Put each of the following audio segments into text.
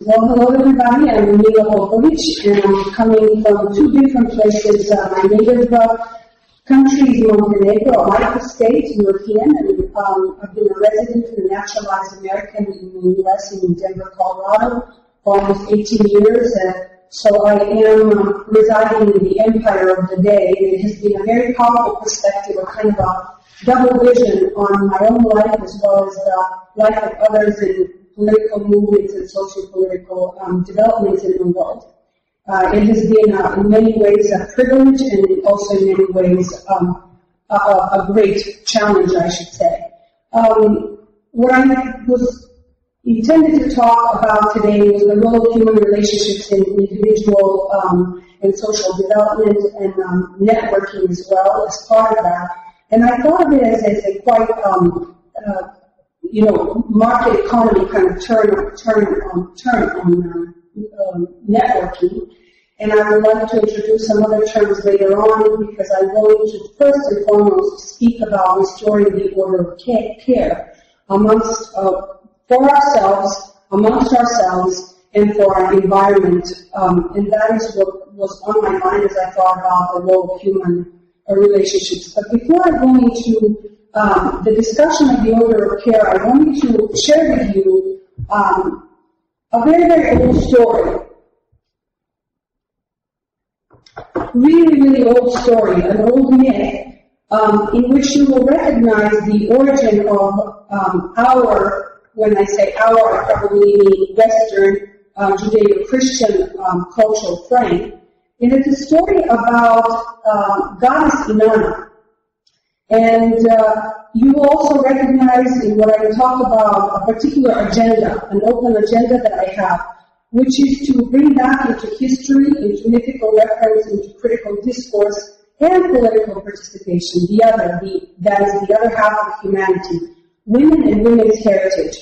Well, hello everybody, I'm Ljudmila Popovich, and I'm coming from two different places. My native country is Montenegro, a micro-state, European, and I've been a resident and naturalized American in the U.S. in Denver, Colorado for almost 18 years. So I am residing in the empire of the day, and it has been a very powerful perspective, a kind of a double vision on my own life as well as the life of others in political movements and socio-political developments in the world. It has been in many ways a privilege and also in many ways a great challenge, I should say. What I was intended to talk about today was the role of human relationships in individual and social development and networking as well as part of that. And I thought of it as a quite market economy kind of turn on networking. And I would like to introduce some other terms later on because I'm going to first and foremost speak about restoring the order of care amongst for ourselves, amongst ourselves, and for our environment. And that is what was on my mind as I thought about the role of human relationships. But before I go into the discussion of the order of care, I wanted to share with you a very, very old story. Really, really old story, an old myth, in which you will recognize the origin of our, when I say our, I probably mean Western Judeo-Christian cultural frame. And it's a story about goddess Inanna. And you will also recognize in what I talk about a particular agenda, an open agenda that I have, which is to bring back into history, into mythical reference, into critical discourse, and political participation, that is the other half of humanity, women and women's heritage.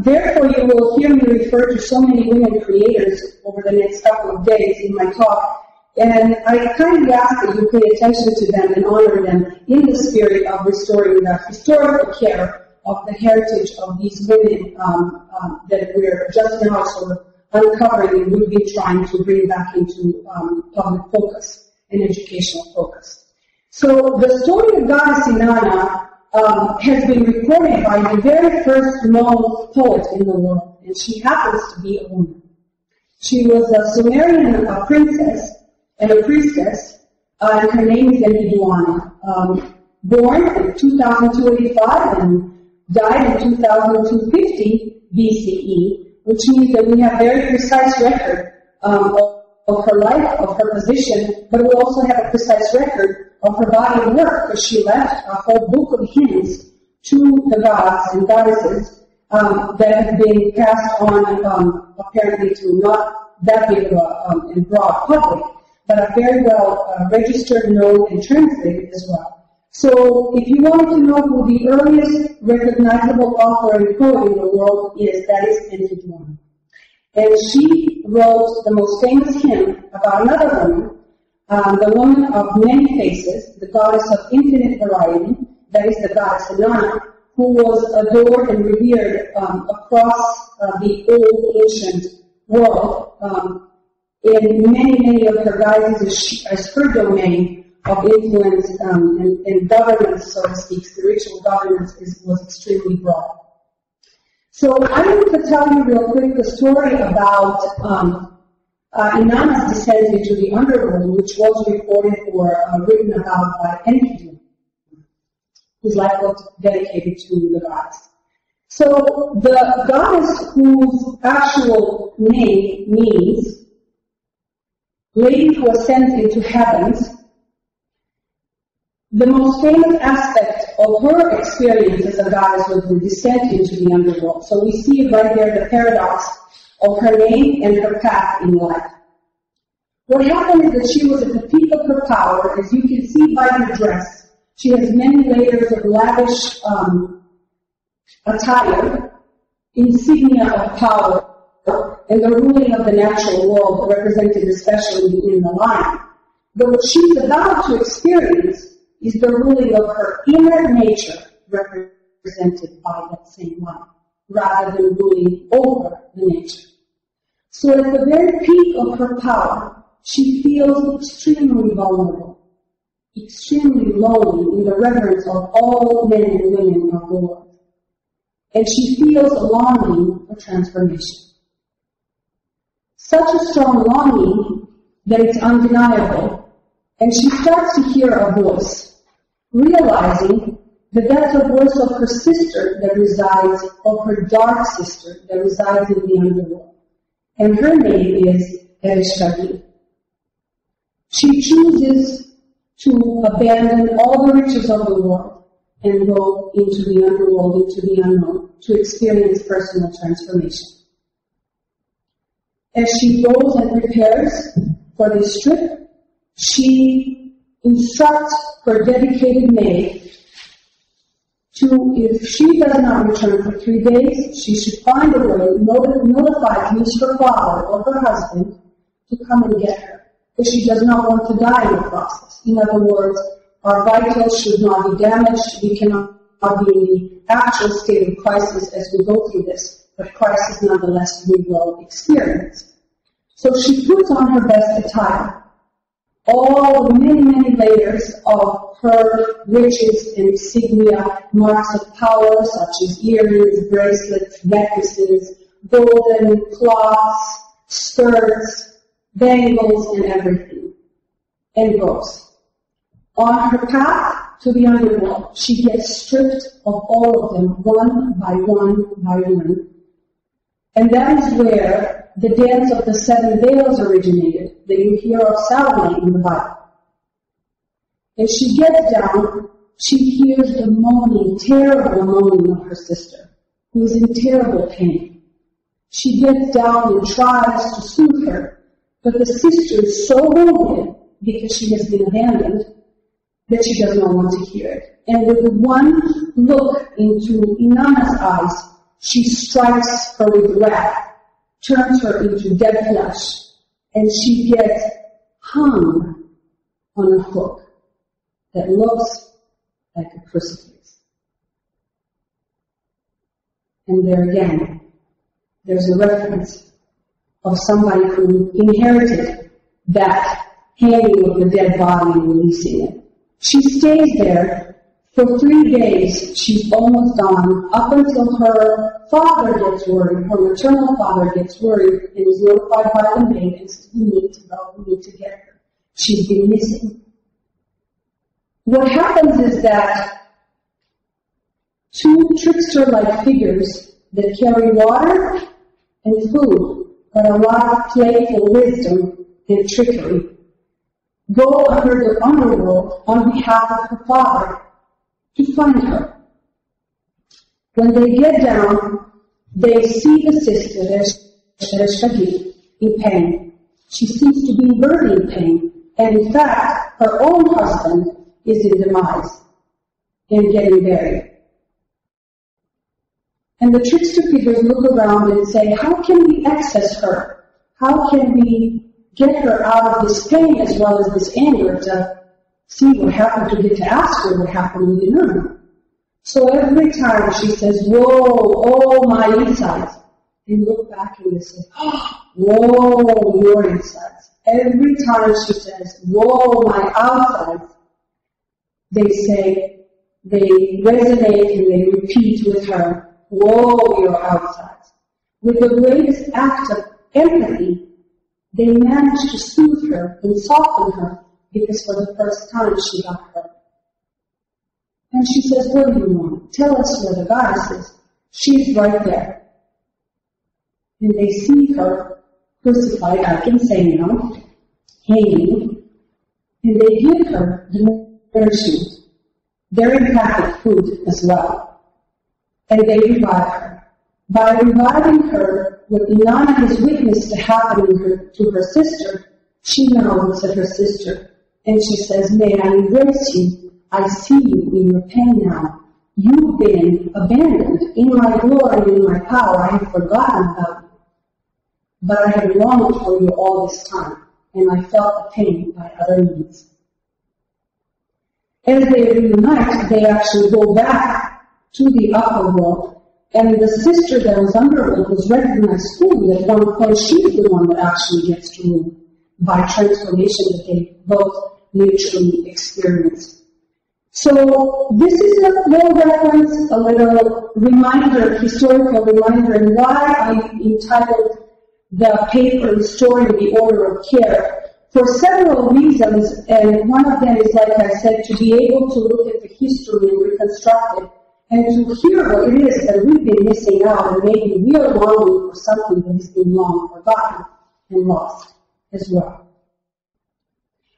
Therefore, you will hear me refer to so many women creators over the next couple of days in my talk, and I kindly ask that you pay attention to them and honor them in the spirit of restoring the historical care of the heritage of these women that we're just now sort of uncovering and we've been trying to bring back into public focus and educational focus. So the story of goddess Inanna has been recorded by the very first known poet in the world, and she happens to be a woman. She was a Sumerian princess and a priestess, and her name is Ljudmila. Born in 2285 and died in 2250 BCE, which means that we have very precise record of her life, of her position, but we also have a precise record of her body of work, because she left a whole book of hymns to the gods and goddesses that have been passed on apparently to not that big of a broad public, but are very well registered, known, and translated as well. So if you wanted to know who the earliest recognizable author and poet in the world is, that is Ljudmila. And she wrote the most famous hymn about another woman, the woman of many faces, the goddess of infinite variety, that is the goddess Inanna, who was adored and revered across the old ancient world in many of her guises as her domain of influence and governance, so to speak. Spiritual governance was extremely broad. So I want to tell you real quick the story about Inanna's descent into the underworld, which was recorded or written about by Enkidu, whose life was dedicated to the goddess. So the goddess, whose actual name means lady who ascends into heavens, the most famous aspect of her experience as a goddess was the descent into the underworld. So we see right there the paradox of her name and her path in life. What happened is that she was at the peak of her power, as you can see by her dress. She has many layers of lavish attire, insignia of power, and the ruling of the natural world represented especially in the lion. But what she's about to experience is the ruling of her inner nature represented by that same lion, rather than ruling over the nature. So at the very peak of her power, she feels extremely vulnerable, extremely lonely in the reverence of all men and women of the world. And she feels a longing for transformation. Such a strong longing that it's undeniable, and she starts to hear a voice, realizing that that's the voice of her sister that resides, of her dark sister that resides in the underworld. And her name is Ereshkagi. She chooses to abandon all the riches of the world and go into the underworld, into the unknown, to experience personal transformation. As she goes and prepares for this trip, she instructs her dedicated maid to, if she does not return for 3 days, she should find a way, notify her father or her husband to come and get her, because she does not want to die in the process. In other words, our vitals should not be damaged. We cannot be in the actual state of crisis as we go through this, but crisis nonetheless we will experience. So she puts on her best attire, all the many, many layers of her riches and insignia, marks of power such as earrings, bracelets, necklaces, golden cloths, skirts, bangles, and everything, and goes. On her path to the underworld, she gets stripped of all of them, one by one by one. And that is where the dance of the 7 veils originated, that you hear of Salome in the Bible. As she gets down, she hears the moaning, terrible moaning of her sister, who is in terrible pain. She gets down and tries to soothe her, but the sister is so wounded because she has been abandoned that she does not want to hear it. And with one look into Inanna's eyes, she strikes her with wrath, turns her into dead flesh, and she gets hung on a hook that looks like a crucifix. And there again, there's a reference of somebody who inherited that hanging of the dead body and releasing it. She stays there for 3 days. She's almost gone, up until her father gets worried, her maternal father gets worried, and is notified by the maid and says, we need to go, we need to get her. She's been missing. What happens is that 2 trickster-like figures that carry water and food, but a lot of playful wisdom and trickery, go under the underworld on behalf of her father to find her. When they get down, they see the sister, Ereshkagi, in pain. She seems to be in burning pain, and in fact, her own husband is in demise and getting buried. And the trickster figures look around and say, how can we access her? How can we get her out of this pain as well as this anger to see what happened, to get to ask her what happened with Inanna? So every time she says, whoa, oh, my insides, they look back and they say, oh, whoa, your insides. Every time she says, whoa, my outsides, they say, they resonate and they repeat with her, whoa, your outsides. With the greatest act of empathy, they manage to soothe her and soften her, because for the first time she got hurt. And she says, what do you want? Tell us where the goddess is. She's right there. And they see her crucified, I can say now, hanging, and they give her the nourishment, their empathic food as well. And they revive her. By reviving her, what Inanna has witnessed to happening to her sister, she now looks at her sister and she says, may I embrace you? I see you in your pain now. You've been abandoned. In my glory, in my power, I have forgotten about you. But I have longed for you all this time, and I felt the pain by other means. As they reunite, they actually go back to the upper world, And the sister that was underworld was recognized fully. At one point, she's the one that actually gets to rule by transformation that they both mutually experience. So this is a little reference, a little reminder, historical reminder, and why I entitled the paper Restoring the Order of Care, for several reasons, and one of them is, like I said, to be able to look at the history and reconstruct it, and to hear what it is that we've been missing out, and maybe we are longing for something that has been long forgotten and lost as well.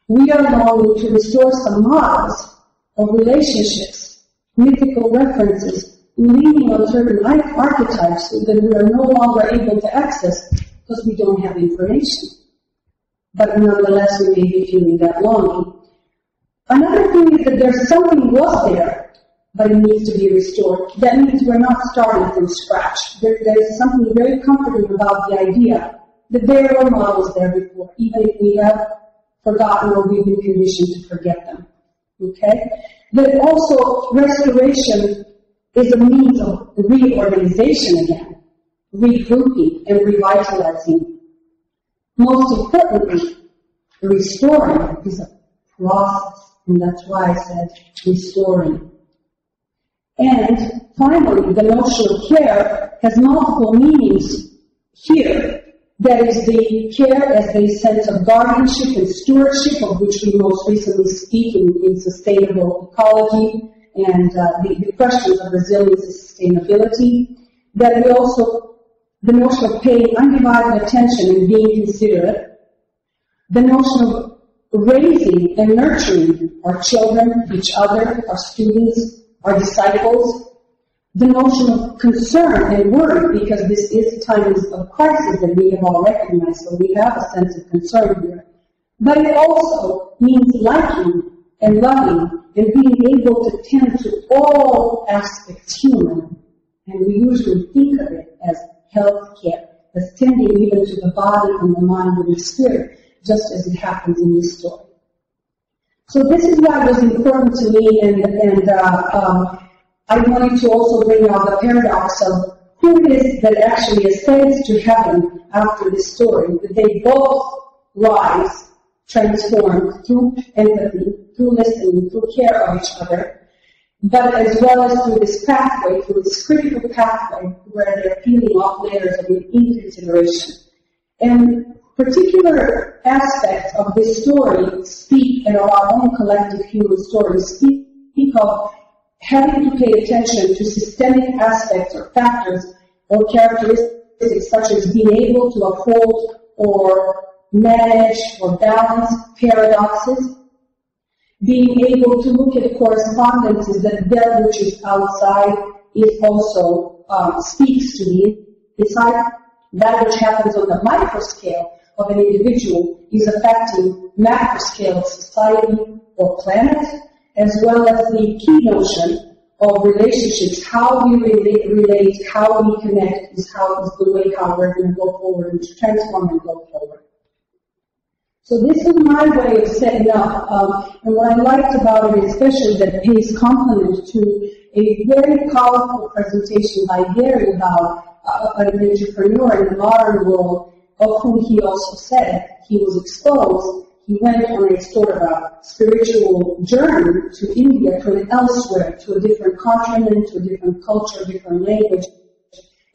We are longing to restore some models of relationships, mythical references, leaning on certain life archetypes so that we are no longer able to access because we don't have information. But nonetheless, we may be feeling that longing. Another thing is that there's something was there, but it needs to be restored. That means we're not starting from scratch. There's something very comforting about the idea that there were models there before, even if we have forgotten or we've been conditioned to forget them. Okay? But also, restoration is a means of reorganization again, regrouping and revitalizing. Most importantly, restoring is a process, and that's why I said restoring. And finally, the notion of care has multiple meanings here. That is the care as a sense of guardianship and stewardship, of which we most recently speak in sustainable ecology and the questions of resilience and sustainability. That we also the notion of paying undivided attention and being considerate, the notion of raising and nurturing our children, each other, our students, our disciples, the notion of concern and worry, because this is times of crisis that we have all recognized, so we have a sense of concern here. But it also means liking and loving and being able to tend to all aspects human, and we usually think of it as health care, as tending even to the body and the mind and the spirit, just as it happens in this story. So this is why it was important to me, and I wanted to also bring out the paradox of who it is that actually ascends to heaven after this story, that they both rise, transformed through empathy, through listening, through care of each other, but as well as through this pathway, through this critical pathway where they're peeling off layers of inconsideration. And particular aspects of this story speak, and our own collective human stories speak of having to pay attention to systemic aspects or factors or characteristics such as being able to uphold or manage or balance paradoxes, being able to look at correspondences that which is outside is also speaks to the inside. That which happens on the micro scale of an individual is affecting macro scale of society or planet, as well as the key notion of relationships. How we relate, how we connect is the way how we're going to go forward and to transform and go forward. So this is my way of setting up, and what I liked about it especially that it pays compliment to a very powerful presentation by Gary about an entrepreneur in the modern world, of whom he also said he was exposed. He went on a sort of a spiritual journey to India, to elsewhere, to a different continent, to a different culture, different language,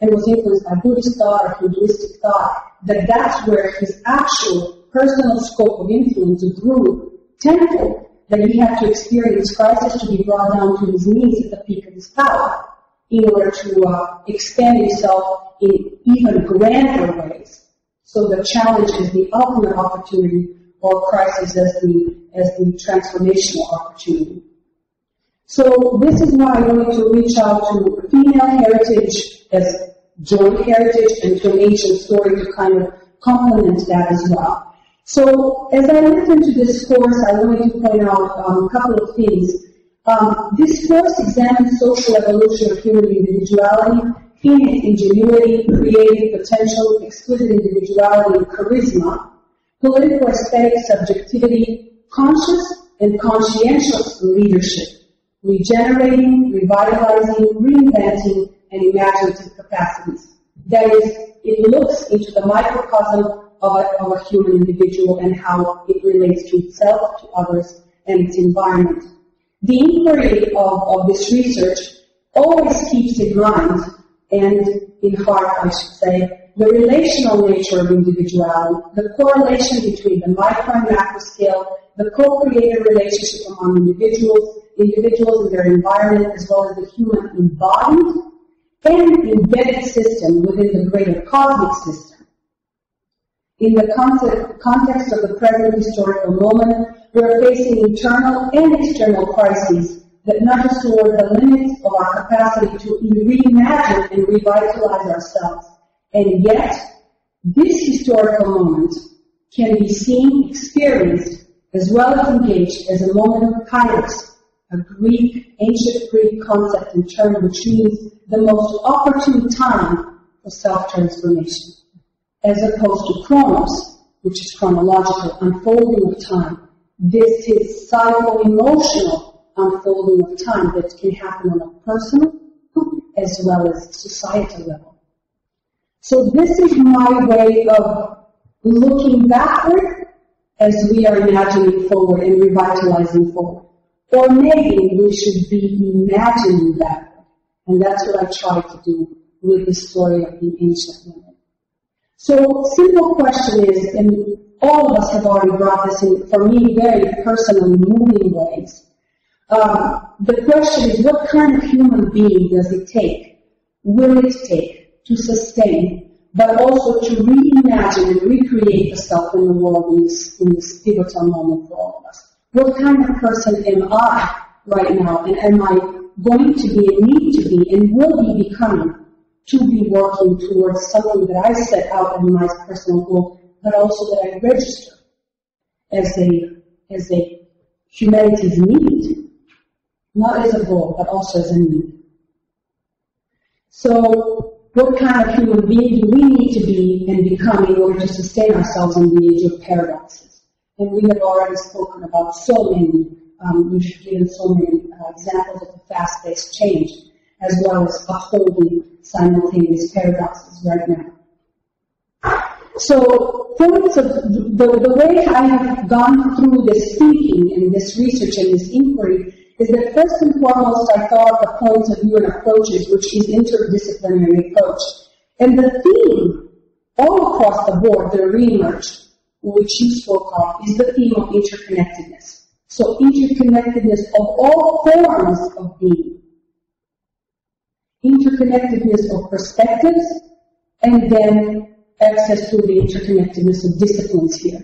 and was influenced by Buddhist thought or Hinduistic thought, that's where his actual personal scope of influence grew tenfold, that he had to experience crisis to be brought down to his knees at the peak of his power in order to expand himself in even grander ways. So the challenge is the ultimate opportunity, or crisis as the transformational opportunity. So this is why I wanted to reach out to female heritage as joint heritage and to an ancient story to kind of complement that as well. So as I looked into this course, I wanted to point out a couple of things. This course examines social evolution of human individuality in its ingenuity, creative potential, exquisite individuality, and charisma, political aesthetic subjectivity, conscious and conscientious leadership, regenerating, revitalizing, reinventing, and imaginative capacities. That is, it looks into the microcosm of a human individual and how it relates to itself, to others, and its environment. The inquiry of this research always keeps in mind, and in heart, I should say, the relational nature of individuality, the correlation between the micro and macro scale, the co-creative relationship among individuals and their environment, as well as the human embodied and embedded system within the greater cosmic system. In the context of the present historical moment, we are facing internal and external crises that nudge us toward the limits of our capacity to reimagine and revitalize ourselves. And yet, this historical moment can be seen, experienced, as well as engaged as a moment of kairos, a ancient Greek concept and term which means the most opportune time for self-transformation, as opposed to chronos, which is chronological unfolding of time. This is psycho-emotional unfolding of time that can happen on a personal as well as societal level. So this is my way of looking backward as we are imagining forward and revitalizing forward. Or maybe we should be imagining backward. And that's what I try to do with the story of the ancient women. So simple question is, and all of us have already brought this in, for me, very personally moving ways. The question is, what kind of human being does it take, will it take, to sustain, but also to reimagine and recreate the self in the world in this pivotal moment for all of us? What kind of person am I right now, and am I going to be and need to be and will be becoming to be working towards something that I set out in my personal goal, but also that I register as a humanity's need, not as a goal, but also as a need. So, what kind of human being do we need to be and become in order to sustain ourselves in the age of paradoxes? And we have already spoken about so many, we've given so many examples of the fast-paced change, as well as upholding simultaneous paradoxes right now. So, points of the way I have gone through this thinking and this research and this inquiry is that first and foremost I thought the points of view and approaches, which is interdisciplinary approach. And the theme all across the board that reemerged, which you spoke of, is the theme of interconnectedness. So interconnectedness of all forms of being. Interconnectedness of perspectives, and then access to the interconnectedness of disciplines here.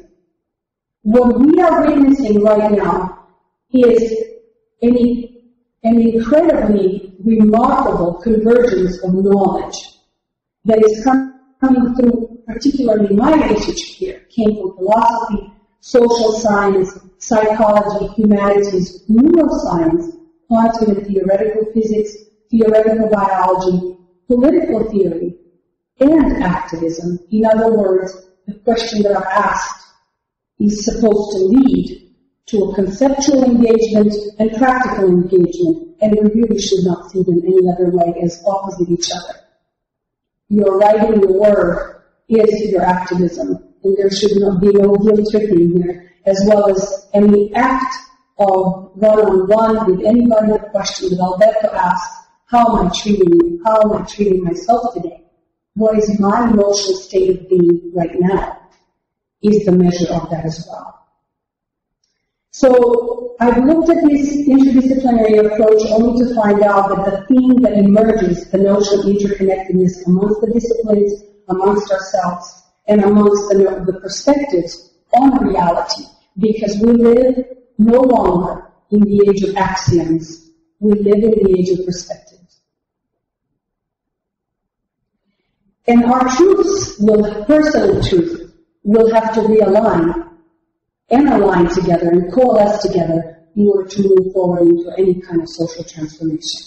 What we are witnessing right now is an incredibly remarkable convergence of knowledge that is coming through, particularly my research here, came from philosophy, social science, psychology, humanities, neuroscience, quantum and theoretical physics, theoretical biology, political theory, and activism. In other words, the question that I asked is supposed to lead to a conceptual engagement and practical engagement, and we really should not see them any other way as opposite each other. Your writing the word is your activism, and there should not be no guilt tripping here, as well as any act of one-on-one with anybody. The question that Alberto asked, how am I treating you? How am I treating myself today? What is my emotional state of being right now? Is the measure of that as well. So I've looked at this interdisciplinary approach only to find out that the theme that emerges, the notion of interconnectedness amongst the disciplines, amongst ourselves, and amongst the perspectives on reality, because we live no longer in the age of axioms. We live in the age of perspectives. And our truths, personal truth, will have to realign and align together and coalesce together in order to move forward into any kind of social transformation.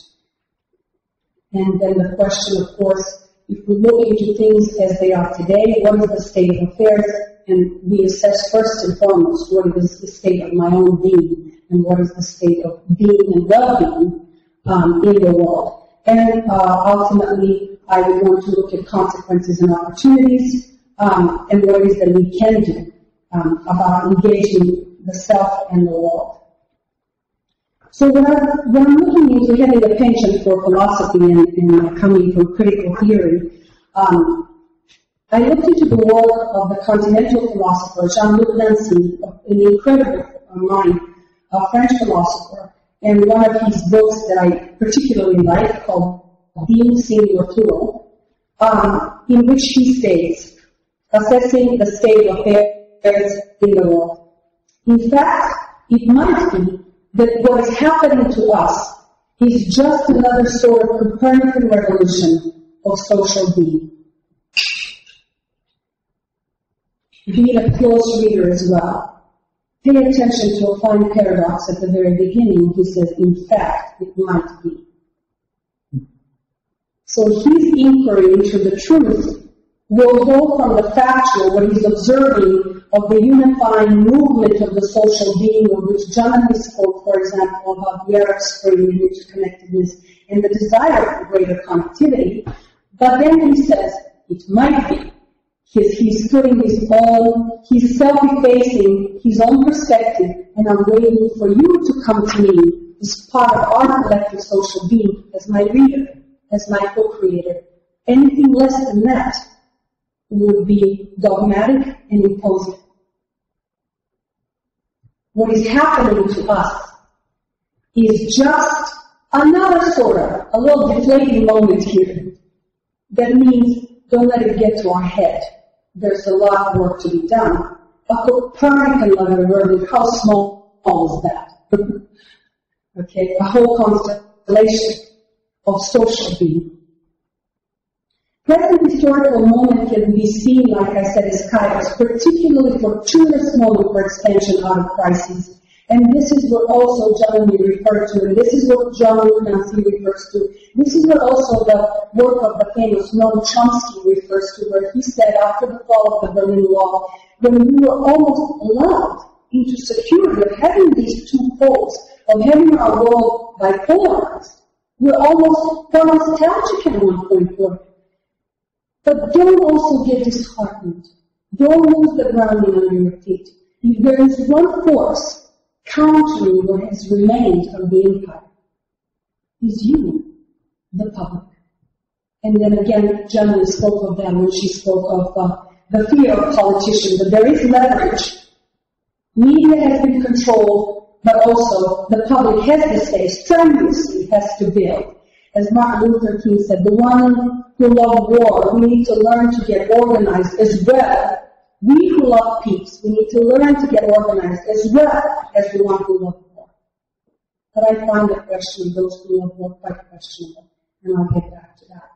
And then the question, of course, if we look into things as they are today, what is the state of affairs? And we assess first and foremost what is the state of my own being and what is the state of being and well-being in the world. and ultimately I would want to look at consequences and opportunities, and what it is that we can do about engaging the self and the world. So when I'm looking into having a penchant for philosophy and coming from critical theory, I looked into the work of the continental philosopher Jean-Luc, an incredible mind, a French philosopher, and one of his books that I particularly like called Being Singular Plural, in which he states, assessing the state of affairs in the world. In fact, it might be that what is happening to us is just another sort of Copernican revolution of social being. Be a close reader as well. Pay attention to a fine paradox at the very beginning. He says, in fact, it might be. So his inquiry into the truth will go from the factual, what he's observing of the unifying movement of the social being, of which John spoke, for example, about the Arab Spring and interconnectedness and the desire for greater connectivity. But then he says, it might be. He's putting he's self-effacing his own perspective, and I'm waiting for you to come to me as part of our collective social being, as my reader, as my co-creator. Anything less than that would be dogmatic and imposing. What is happening to us is just another sort of, a little deflating moment here. That means don't let it get to our head. There's a lot of work to be done. A Copernican level version, how small is that? Okay, a whole constellation of social being. Present historical moment can be seen, like I said, as kairos, particularly fortuitous moment for expansion out of crises. And this is what also John referred to, and this is what John Nancy refers to. This is what also the work of the famous Noam Chomsky refers to, where he said after the fall of the Berlin Wall, when we were almost allowed into security of having these two poles, of having our world bipolarized, we're almost nostalgic at one point. But don't also get disheartened. Don't lose the grounding under your feet. If there is one force countering what has remained of the empire, is you, the public. And then again, Germany spoke of that when she spoke of the fear of politicians, that there is leverage. Media has been controlled, but also the public has to say, strenuously has to build. As Martin Luther King said, the one who love war, we need to learn to get organized as well. We who love peace, we need to learn to get organized as well as the one who love war. But I find the question of those who love war quite questionable, and I'll get back to that.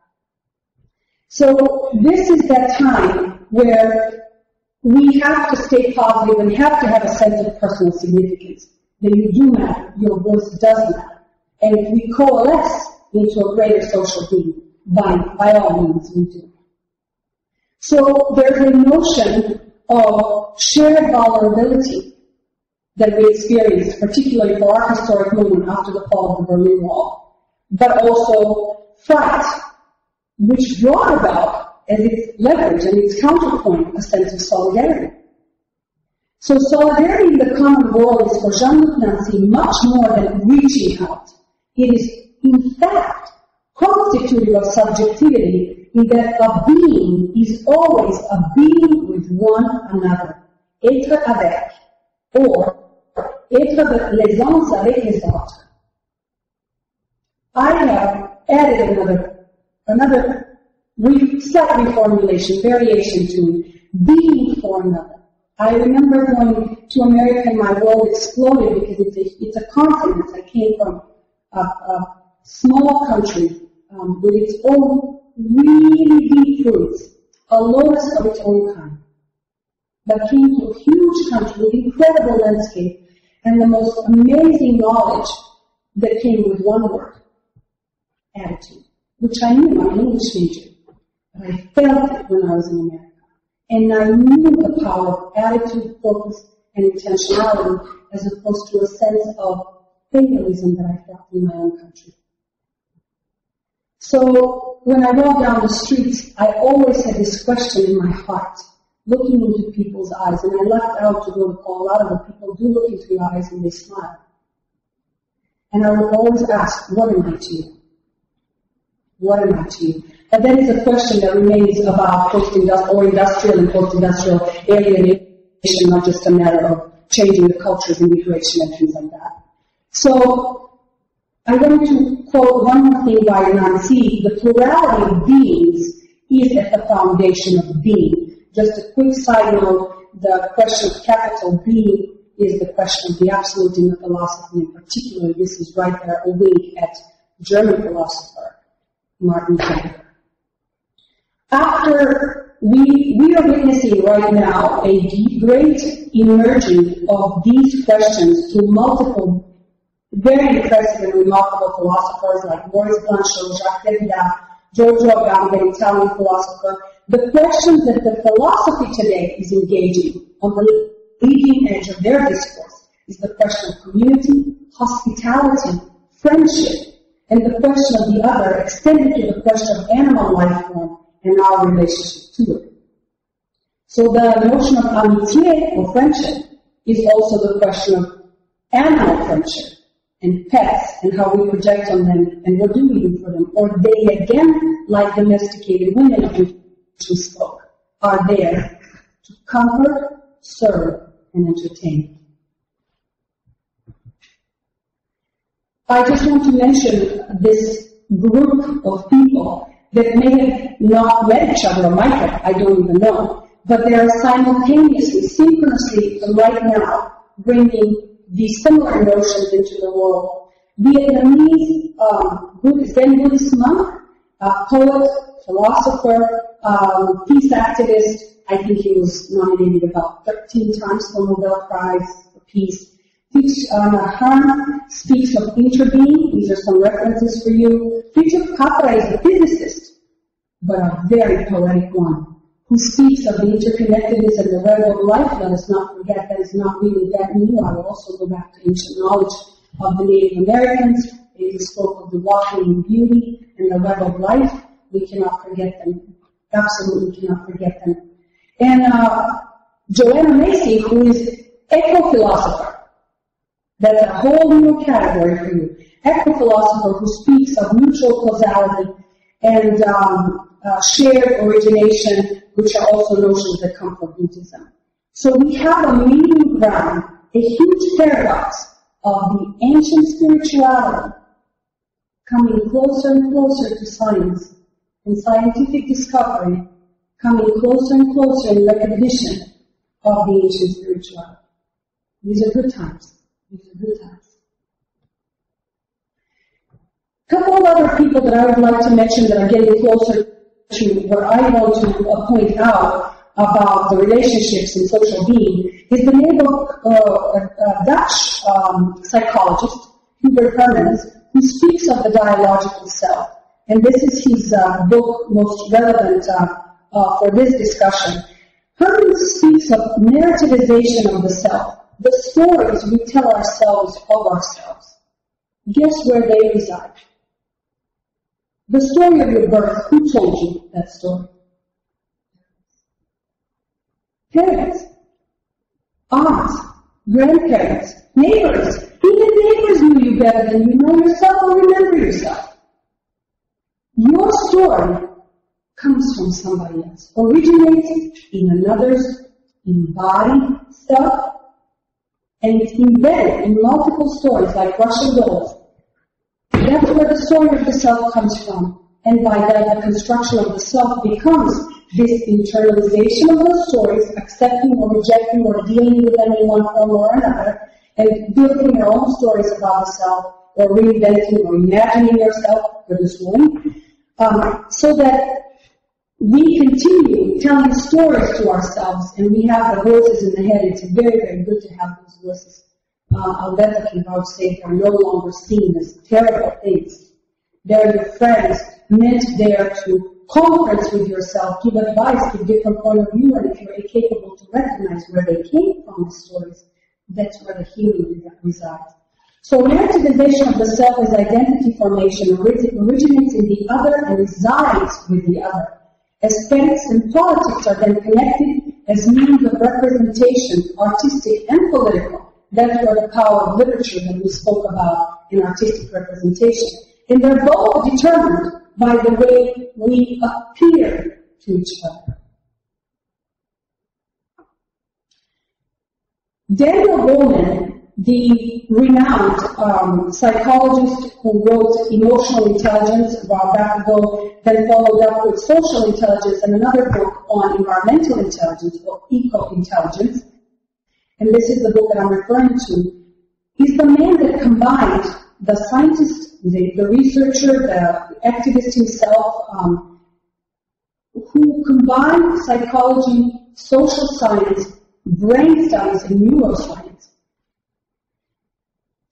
So this is that time where we have to stay positive and have to have a sense of personal significance. That you do matter, your voice does matter. And if we coalesce into a greater social being, by all means we do. So there's a notion of shared vulnerability that we experienced, particularly for our historic moment after the fall of the Berlin Wall, but also fright, which brought about, as its leverage and its counterpoint, a sense of solidarity. So solidarity in the common world is for Jean-Luc Nancy much more than reaching out. It is, in fact, constitutive of subjectivity in that a being is always a being with one another. Être avec, or être les uns avec les autres. I have added another slight reformulation, variation to being for another. I remember going to America and my world exploded because it's a continent. I came from a small country with its own really deep roots, a lotus of its own kind, that came to a huge country with incredible landscape and the most amazing knowledge that came with one word, attitude, which I knew. I'm an English major, but I felt it when I was in America. And I knew the power of attitude, focus, and intentionality as opposed to a sense of fatalism that I felt in my own country. So when I walk down the streets, I always had this question in my heart, looking into people's eyes, and I left out to go to Colorado, but people do look into your eyes and they smile. And I would always ask, what am I to you? What am I to you? And that is a question that remains about industrial and post-industrial alienation, not just a matter of changing the cultures and migration and things like that. So I want to quote one more thing by Nancy. The plurality of beings is at the foundation of being. Just a quick side note, the question of capital B is the question of the absolute in the philosophy. In particular, this is right there a wink at German philosopher Martin Heidegger. After we are witnessing right now a great emerging of these questions through multiple very impressive and remarkable philosophers like Maurice Blanchot, Jacques Derrida, Giorgio Agamben, Italian philosopher. The questions that the philosophy today is engaging on the leading edge of their discourse is the question of community, hospitality, friendship, and the question of the other extended to the question of animal life form and our relationship to it. So the notion of amitié, or friendship, is also the question of animal friendship and pets and how we project on them and what do we do for them. Or they, again, like domesticated women of which we spoke, are there to comfort, serve, and entertain. I just want to mention this group of people that may have not met each other or might have, I don't even know, but they are simultaneously, synchronously, right now, bringing these similar notions into the world. Vietnamese Zen Buddhist monk, poet, philosopher, peace activist. I think he was nominated about 13 times for Nobel Prize for Peace. Han speaks of interbeing. These are some references for you. Fritjof Capra is a physicist, but a very poetic one, who speaks of the interconnectedness and the web of life. Let us not forget that is not really that new. I will also go back to ancient knowledge of the Native Americans. They spoke of the walking in beauty and the web of life. We cannot forget them. Absolutely cannot forget them. And Joanna Macy, who is eco-philosopher. That's a whole new category for you. Eco-philosopher who speaks of mutual causality and shared origination, which are also notions that come from Buddhism. So we have a medium ground, a huge paradox of the ancient spirituality coming closer and closer to science and scientific discovery, coming closer and closer in recognition of the ancient spirituality. These are good times. These are good times. A couple of other people that I would like to mention that are getting closer to what I want to point out about the relationships in social being is the name of a Dutch psychologist, Hubert Hermans, who speaks of the dialogical self. And this is his book most relevant for this discussion. Hermans speaks of narrativization of the self, the stories we tell ourselves of ourselves. Guess where they reside? The story of your birth, who told you that story? Parents, aunts, grandparents, neighbors. Even neighbors knew you better than you know yourself or remember yourself. Your story comes from somebody else, originates in another's embodied stuff, and it's embedded in multiple stories like Russian dolls. That's where the story of the self comes from. And by that, the construction of the self becomes this internalization of those stories, accepting or rejecting or dealing with them in one form or another, and building your own stories about the self, or reinventing or imagining yourself for this one, so that we continue telling stories to ourselves, and we have the voices in the head. It's very, very good to have those voices. Alberta can vouchsafe are no longer seen as terrible things. They're your friends, meant there to conference with yourself, give advice, give different point of view, and if you're incapable to recognize where they came from, the stories, that's where the healing resides. So narrativization of the self as identity formation originates in the other and resides with the other. Aesthetics and politics are then connected as means of representation, artistic and political. That's where the power of literature that we spoke about in artistic representation. And they're both determined by the way we appear to each other. Daniel Goleman, the renowned psychologist who wrote Emotional Intelligence a while back ago, then followed up with Social Intelligence and another book on environmental intelligence or eco-intelligence, and this is the book that I'm referring to, is the man that combined the scientist, the researcher, the activist himself, who combined psychology, social science, brain studies, and neuroscience.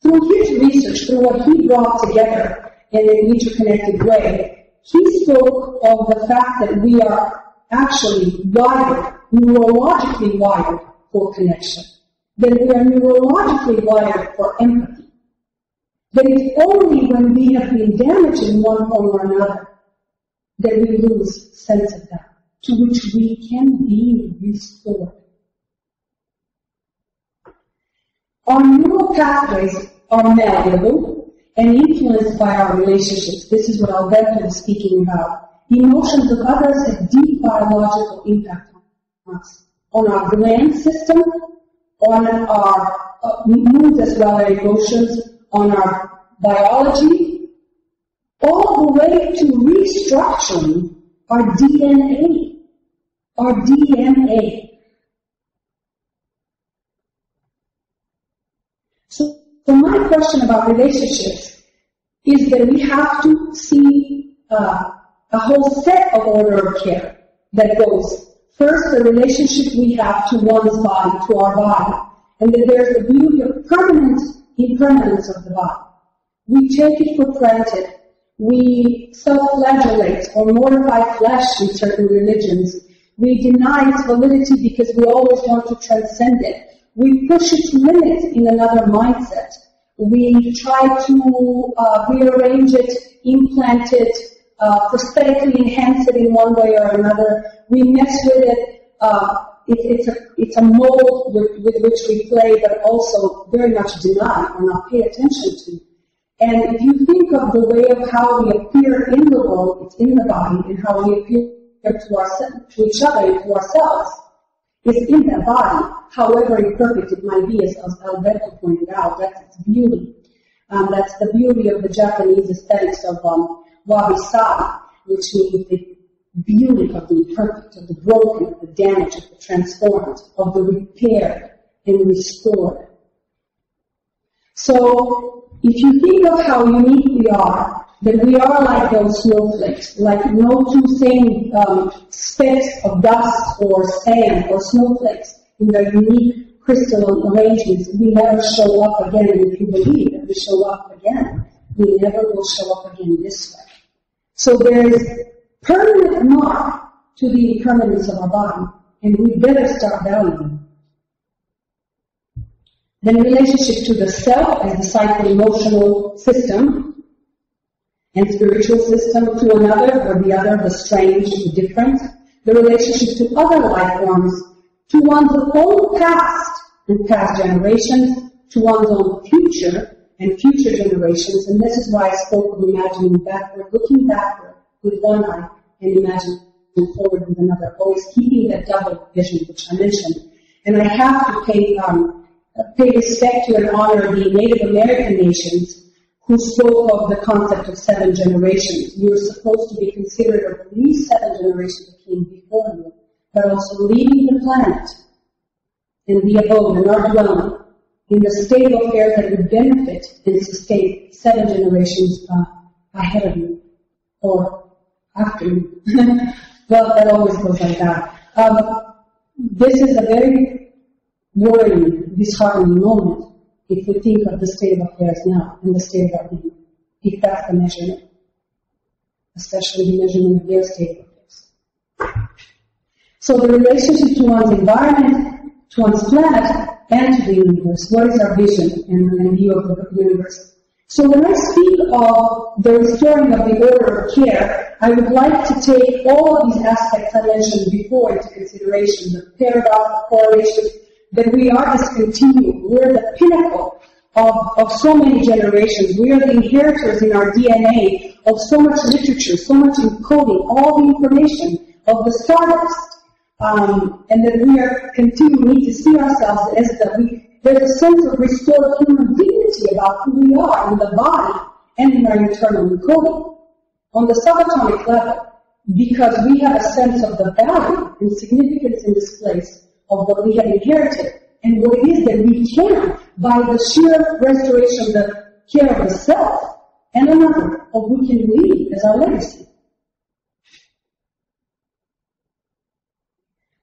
Through his research, through what he brought together in an interconnected way, he spoke of the fact that we are actually wired, neurologically wired for connection, that we are neurologically wired for empathy, that it's only when we have been damaged in one form or another that we lose sense of that, to which we can be restored. Our neural pathways are malleable and influenced by our relationships. This is what Alberto was speaking about. The emotions of others have deep biological impact on us, on our gland system, on our moods as well as emotions, on our biology, all the way to restructuring our DNA. Our DNA. So my question about relationships is that we have to see a whole set of order of care that goes, first, the relationship we have to one's body, to our body, and that there's the beauty of impermanence of the body. We take it for granted. We self-flagellate or mortify flesh in certain religions. We deny its validity because we always want to transcend it. We push its limits in another mindset. We try to rearrange it, implant it, prosthetically enhance it in one way or another. We mess with it. It's a mold with which we play, but also very much deny or not pay attention to. And if you think of the way of how we appear in the world, it's in the body, and how we appear to each other and to ourselves, is in the body, however imperfect it might be, as Alberto pointed out. That's its beauty. That's the beauty of the Japanese aesthetics of wabi-sabi, which means the beauty of the imperfect, of the broken, of the damaged, of the transformed, of the repaired and restored. So, if you think of how unique we are, then we are like those snowflakes, like no two same specks of dust or sand or snowflakes in their unique crystal arrangements. We never show up again, and if you believe that we show up again, we never will show up again this way. So there is permanent mark to the impermanence of our body, and we better start valuing. Then relationship to the self as the psycho-emotional system, and spiritual system to another, or the other, the strange, the different. The relationship to other life forms, to one's own past and past generations, to one's own future and future generations. And this is why I spoke of imagining backward, looking backward with one eye and imagining forward with another, always keeping that double vision which I mentioned. And I have to pay respect to and honor the Native American nations who spoke of the concept of 7 generations. You were supposed to be considered of at least 7 generations that came before you, but also leaving the planet and the abode and our dwelling in the state of affairs that would benefit and sustain 7 generations ahead of you or after you. Well, that always goes like that. This is a very worrying, disheartening moment if we think of the state of affairs now and the state of our being, if that's the measurement, especially the measurement of their state of affairs. So the relationship to one's environment, to one's planet, and to the universe. What is our vision and view of the universe? So when I speak of the restoring of the order of care, I would like to take all of these aspects I mentioned before into consideration, the paradox, the correlations, that we are discontinued. We're the pinnacle of so many generations. We are the inheritors in our DNA of so much literature, so much encoding, all the information of the stardust. And that we are continuing to see ourselves as there's a sense of restored human dignity about who we are in the body and in our internal encoding. On the subatomic level, because we have a sense of the value and significance in this place of what we have inherited and what it is that we can, by the sheer restoration, the care of the self and another, of we can leave as our legacy.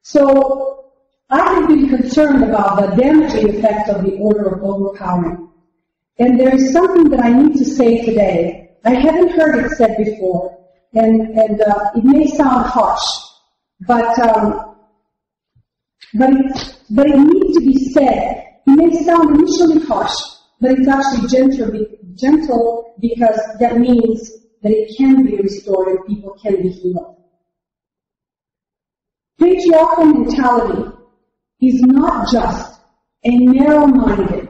So, I have been concerned about the damaging effect of the order of overpowering. And there is something that I need to say today. I haven't heard it said before, and it may sound harsh, but it needs to be said. It may sound initially harsh, but it's actually gentle because that means that it can be restored and people can be healed. Patriarchal mentality is not just a narrow-minded,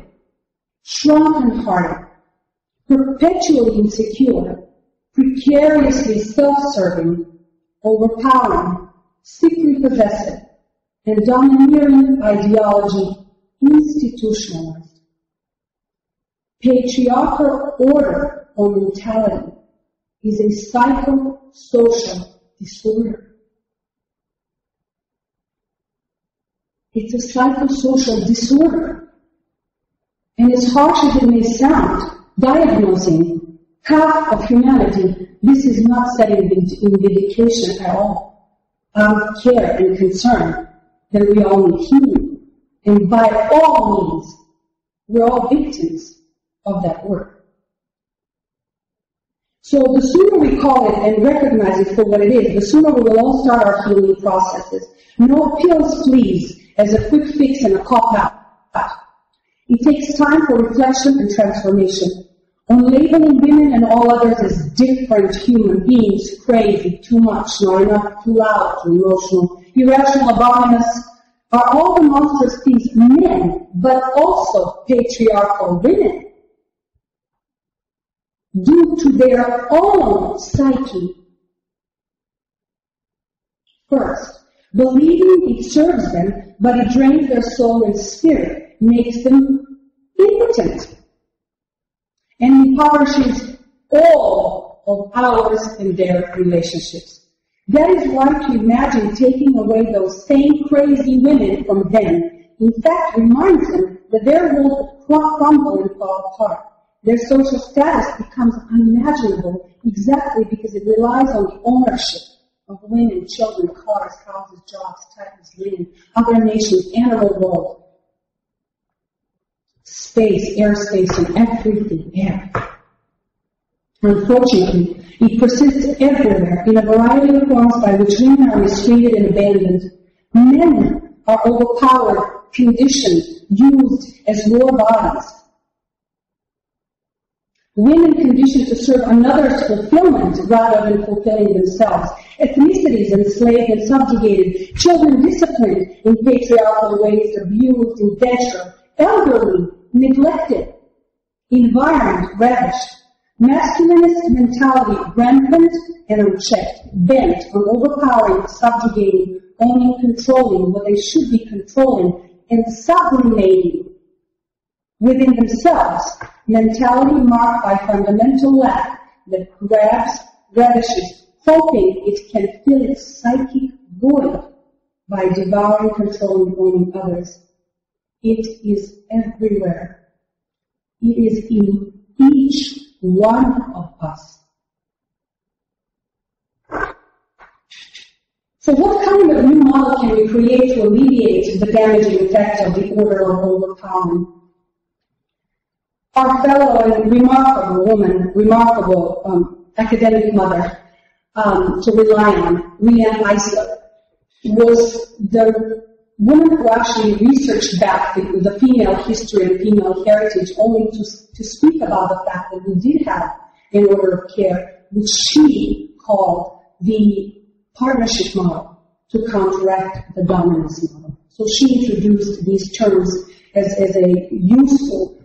shrunken-hearted, perpetually insecure, precariously self-serving, overpowering, sickly possessive, and domineering ideology institutionalized. Patriarchal order or mentality is a psychosocial disorder. It's a psychosocial disorder. And as harsh as it may sound, diagnosing half of humanity, this is not setting in vindication at all. Out of care and concern that we all need healing. And by all means, we're all victims of that work. So the sooner we call it and recognize it for what it is, the sooner we will all start our healing processes. No pills, please, as a quick fix and a cop-out. It takes time for reflection and transformation. On labeling women and all others as different human beings, crazy, too much, not enough, too loud, too emotional, irrational, abominous, are all the monstrous things men, but also patriarchal women, do to their own psyche. First, believing it serves them, but it drains their soul and spirit, makes them impotent, and impoverishes all of ours and their relationships. That is why to imagine taking away those same crazy women from them, in fact, reminds them that their world will crumble and fall apart. Their social status becomes unimaginable exactly because it relies on the ownership of women, children, cars, houses, jobs, titles, land, other nations, animal world, space, airspace, and everything there. Unfortunately, it persists everywhere in a variety of forms by which women are mistreated and abandoned. Men are overpowered, conditioned, used as war bodies. Women conditioned to serve another's fulfillment rather than fulfilling themselves. Ethnicities enslaved and subjugated. Children disciplined in patriarchal ways, abused, indentured. Elderly, neglected. Environment ravished. Masculinist mentality rampant and unchecked, bent on overpowering, subjugating, owning, controlling what they should be controlling, and sublimating within themselves. Mentality marked by fundamental lack that grabs, ravishes, hoping it can fill its psychic void by devouring, controlling, owning others. It is everywhere. It is in each one of us. So what kind of new model can we create to alleviate the damaging effect of the order of overpowering? Our fellow and remarkable woman, remarkable academic mother to rely on, Leanne Eisler, was the woman who actually researched back the female history and female heritage only to speak about the fact that we did have an order of care, which she called the partnership model to counteract the dominance model. So she introduced these terms as a useful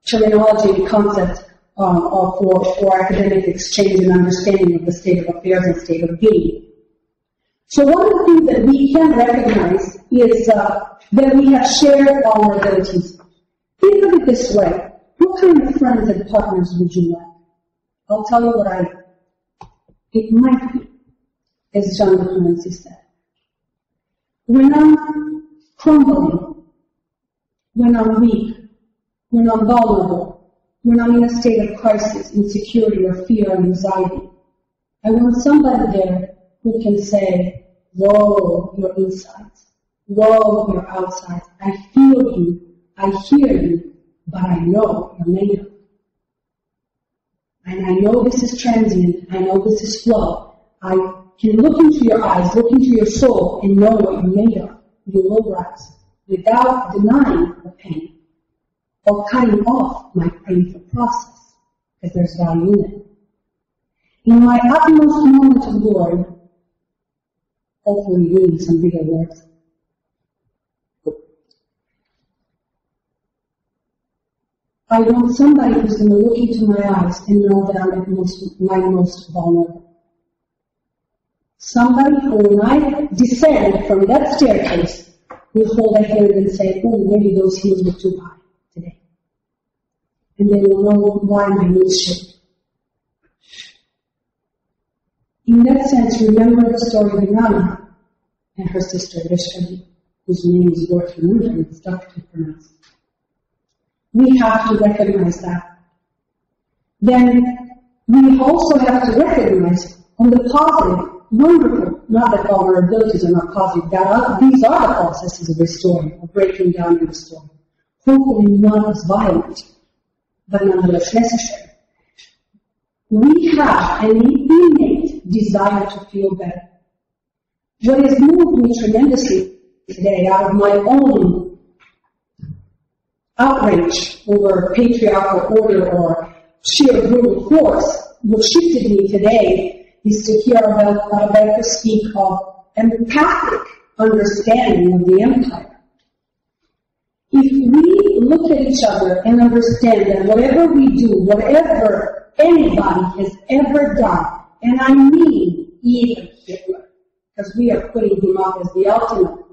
terminology and concept for academic exchange and understanding of the state of affairs and state of being. So one of the things that we can recognize is that we have shared vulnerabilities. Think of it this way. What kind of friends and partners would you like? I'll tell you what it might be, as John Clancy said. When I'm crumbling, when I'm weak, when I'm vulnerable, when I'm in a state of crisis, insecurity, or fear and anxiety, I want somebody there who can say, whoa, your insides. Whoa, your outsides. I feel you. I hear you. But I know you're made of. And I know this is transient. I know this is flow. I can look into your eyes, look into your soul, and know what you're made of. You will rise without denying the pain or cutting off my painful process, because there's value in it. In my utmost moment of glory, hopefully using some bigger words, I want somebody who's going to look into my eyes and know that I'm at my most vulnerable. Somebody who, when I descend from that staircase, will hold a hand and say, oh, maybe those heels were too high today. And they will know why my knees shake. In that sense, remember the story of Ljudmila and her sister Vishka, whose name is worth remembering, it's difficult to pronounce. We have to recognize that. Then we also have to recognize on the positive, wonderful, not that vulnerabilities are not positive, these are the processes of restoring, of breaking down and restoring. Hopefully not as violent, but nonetheless necessary. We have an innate desire to feel better. What has moved me tremendously today out of my own outrage over patriarchal order or sheer brutal force, what shifted me today is to hear Rebecca speak of empathic understanding of the empire. If we look at each other and understand that whatever we do, whatever anybody has ever done, and I mean even Hitler, because we are putting him up as the ultimate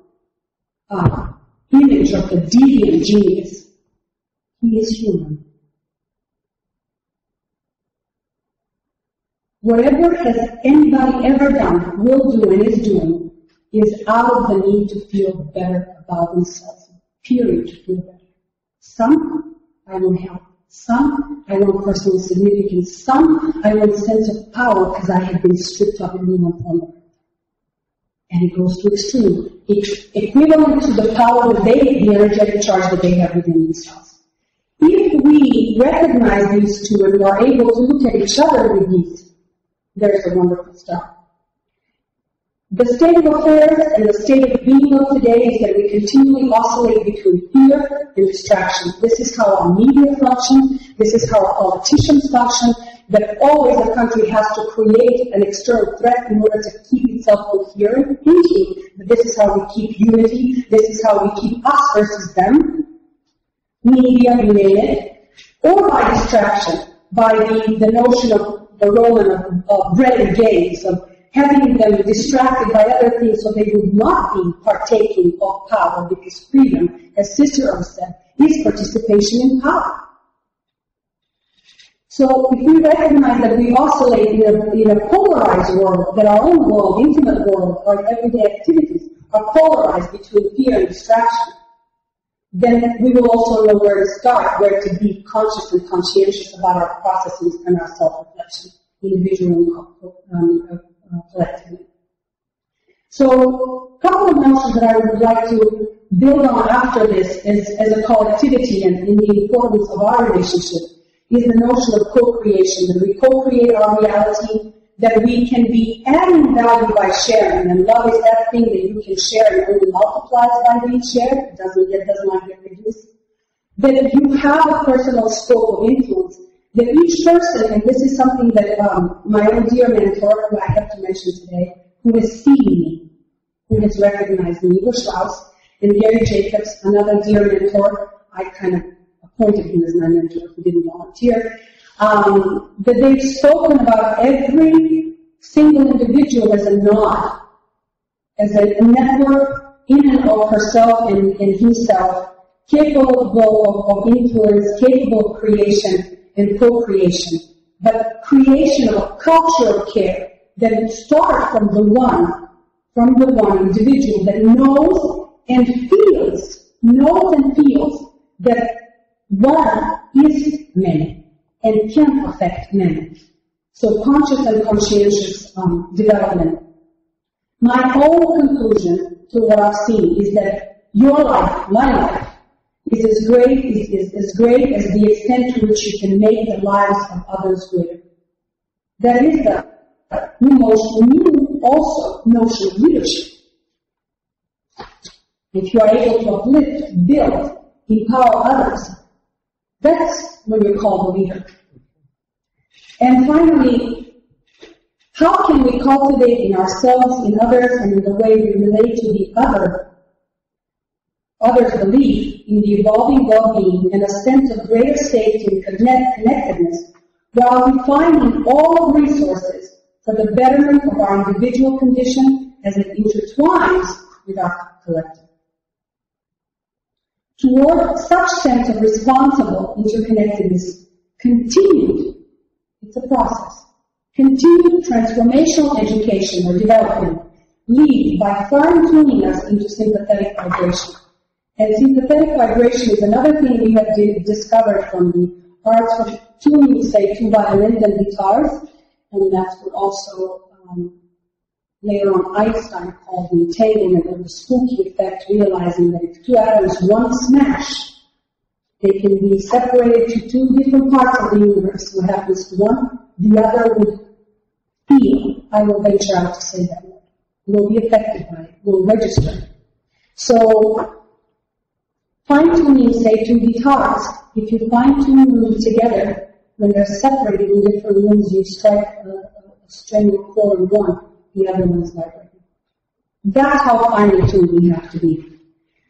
image of the deviant genius, he is human. Whatever has anybody ever done, will do, and is doing, is out of the need to feel better about themselves. Period, to feel better. Some, I want help. Some, I want personal significance. Some, I want a sense of power because I have been stripped of in one form. And it goes to extreme. It's equivalent to the power that the energetic charge that they have within themselves. If we recognize these two and are able to look at each other with these, there's a wonderful start. The state of affairs and the state of being of today is that we continually oscillate between fear and distraction. This is how our media function, this is how our politicians function, that always a country has to create an external threat in order to keep itself coherent, thinking that this is how we keep unity, this is how we keep us versus them. Media, you name it, or by distraction, by the notion of the role of bread and gaze, of having them distracted by other things so they would not be partaking of power, because freedom, as Sister Rose said, is participation in power. So if we recognize that we oscillate in a polarized world, that our own world, intimate world, our everyday activities are polarized between fear and distraction, then we will also know where to start, where to be conscious and conscientious about our processes and our self-reflection, individually and collectively. So, a couple of notions that I would like to build on after this as a collectivity and in the importance of our relationship is the notion of co-creation, that we co-create our reality that we can be adding value by sharing, and love is that thing that you can share and only multiplies by being shared, it doesn't get reduced. That you have a personal scope of influence, that each person, and this is something that my own dear mentor, who I have to mention today, who has seen me, who has recognized me, Igor Strauss, and Gary Jacobs, another dear mentor, I kind of appointed him as my mentor who didn't volunteer, that they've spoken about every single individual as a node, as a network in and of herself and himself, capable of influence, capable of creation and co-creation, but creation of a culture of care that would start from the one individual that knows and feels that one is many and can affect many. So conscious and conscientious development. My own conclusion to what I've seen is that your life, my life, is as great as the extent to which you can make the lives of others greater. That is the new also notion of leadership. If you are able to uplift, build, empower others, that's when you're called a leader. And finally, how can we cultivate in ourselves, in others, and in the way we relate to the others' belief in the evolving well-being and a sense of greater safety and connectedness, while refining all resources for the betterment of our individual condition as it intertwines with our collective. Toward such sense of responsible interconnectedness, it's a process, continued transformational education or development lead by fine-tuning us into sympathetic vibration. And sympathetic vibration is another thing we have discovered from the arts of tuning, say, two violins and guitars, and that's what also later on Einstein called the entanglement or the spooky effect, realizing that if two atoms one smash, they can be separated to two different parts of the universe. What happens to one, the other would feel, I will venture out to say that word, will be affected by it, will register. So, fine-tuning, say, two guitars. If you fine-tune them together, when they're separated in different rooms, you strike a string of chord in one, the other one is vibrating. That's how finely tuned we have to be.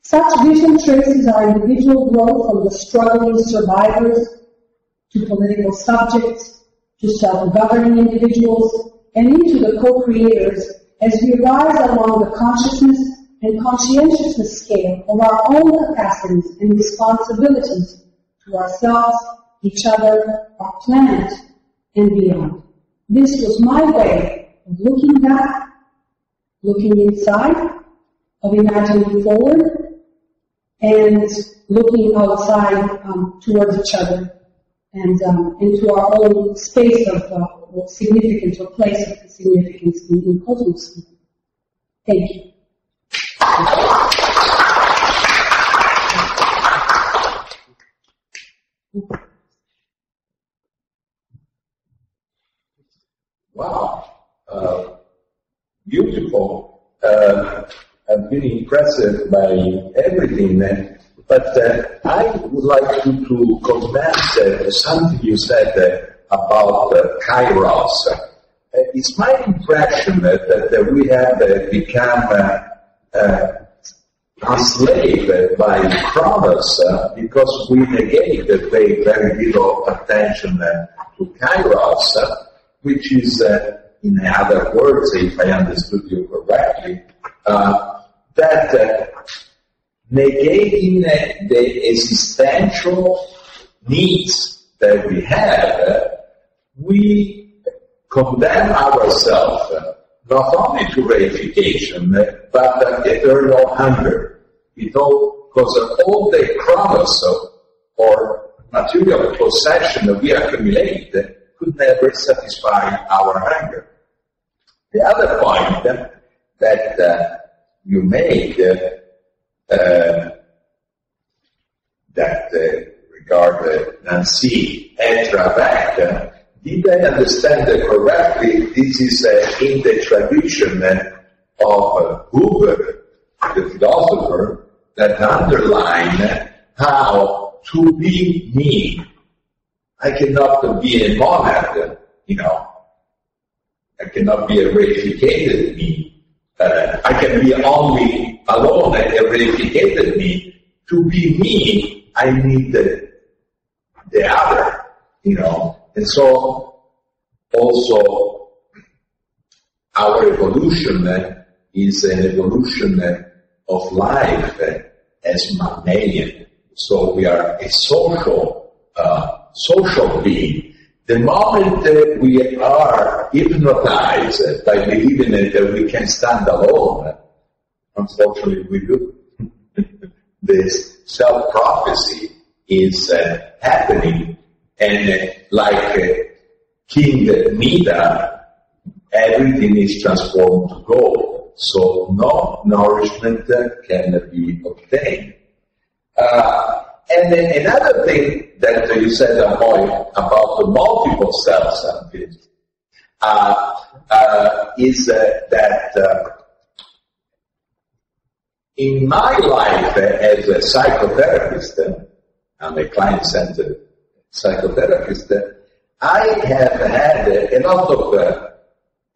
Such vision traces our individual growth from the struggling survivors to political subjects to self-governing individuals and into the co-creators as we rise along the consciousness and conscientiousness scale of our own capacities and responsibilities to ourselves, each other, our planet, and beyond. This was my way of looking back, looking inside, of imagining forward, and looking outside towards each other and into our own space of significance or place of significance in cosmos. Thank you. Wow, beautiful. I've been impressed by everything, but I would like to comment something you said about Kairos. It's my impression that we have become enslaved by Chronos because we negate and pay very little attention to Kairos, which is, in other words, if I understood you correctly, that negating the existential needs that we have, we condemn ourselves not only to reification, but eternal hunger. Because all the chronos or material possession that we accumulate could never satisfy our hunger. The other point that you made that regard Nancy Etravec, Did I understand that correctly? This is in the tradition of Buber, the philosopher, that underline how to be me. I cannot be a monad, I cannot be a reificated me. I can be only alone, a reificated me. To be me, I need the other, And so, also, our evolution is an evolution of life as mammalian. So we are a social being. The moment we are hypnotized by believing that we can stand alone, unfortunately we do. This self-prophecy is happening, and like King Nida, everything is transformed to gold. So no nourishment can be obtained. And then another thing that you said, Amoy, about the multiple selves is that in my life as a psychotherapist, I'm a client-centered psychotherapist, I have had a lot of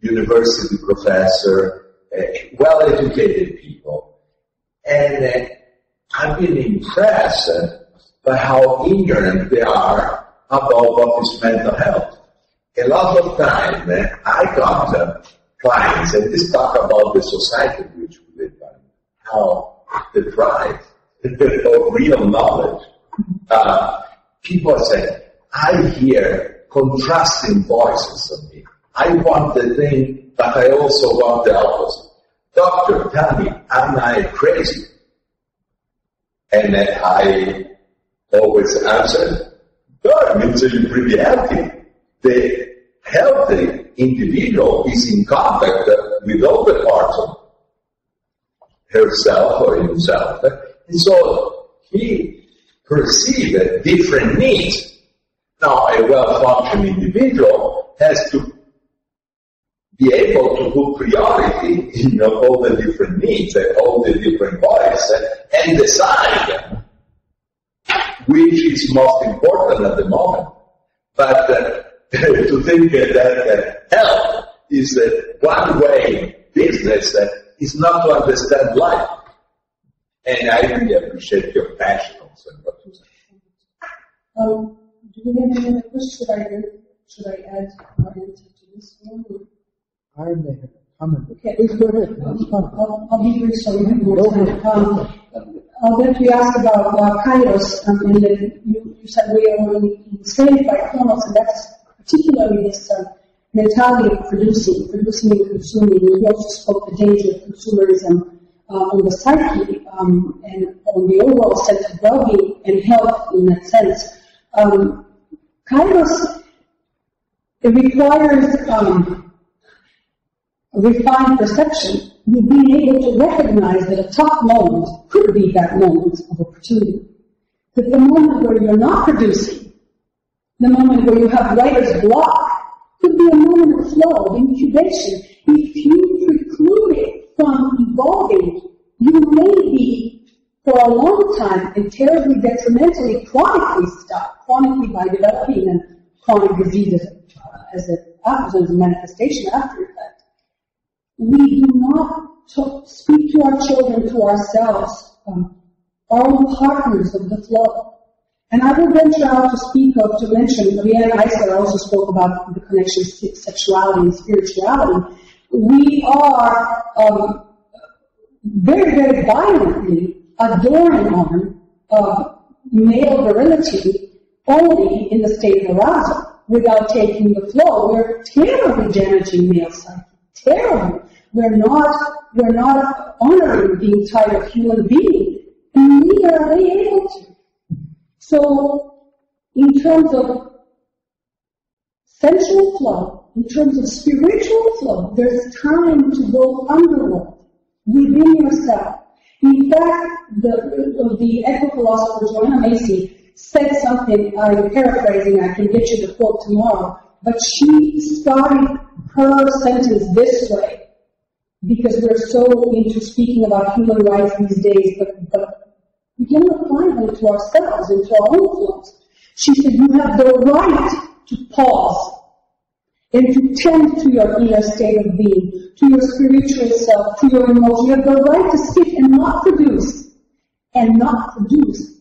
university professors, well-educated people, and I've been impressed by how ignorant they are about what is mental health. A lot of time, I got clients, and this talk about the society in which we live in, how deprived of real knowledge. People say, I hear contrasting voices of me. I want the thing, but I also want the opposite. Doctor, tell me, am I crazy? And I always answer, God, means you're pretty healthy. The healthy individual is in contact with all the parts of herself or himself. And so he perceives different needs. Now, a well-functioning individual has to be able to put priority in all the different needs, all the different bodies, and decide which is most important at the moment. But to think that health is a one-way business is not to understand life. And I really appreciate your passion also in what you say. Do we have any other questions? Should I add our answer to this one? I may have a comment. Okay. Please go ahead. I'll be brief so we have more time. When we asked about Kairos, and then you said we are only enslaved by Kronos, and that's particularly this mentality of producing and consuming. We also spoke the danger of consumerism on the psyche and on the overall sense of well-being and health in that sense. Kairos, it requires a refined perception, with being able to recognize that a tough moment could be that moment of opportunity. That the moment where you're not producing, the moment where you have writer's block, could be a moment of flow, of incubation. If you preclude it from evolving, you may be, for a long time, and terribly detrimentally, chronically stuck, chronically by developing a chronic disease as a manifestation after effect. We do not speak to our children, to ourselves, our own partners of the flow. And I will venture out to mention, Leanne Eisler also spoke about the connection to sexuality and spirituality. We are very, very violently adoring on male virility only in the state of arousal, without taking the flow. We're terribly damaging male psyche. Terrible. We're not honoring the entire human being, and neither are they able to. So, in terms of sensual flow, in terms of spiritual flow, there's time to go underworld, within yourself. In fact, the eco-philosopher Joanna Macy said something, I'm paraphrasing, I can get you the quote tomorrow, but she started her sentence this way, because we're so into speaking about human rights these days, but we don't apply them to ourselves and to our own flows. She said, you have the right to pause and to tend to your inner state of being, to your spiritual self, to your emotion. You have the right to sit and not produce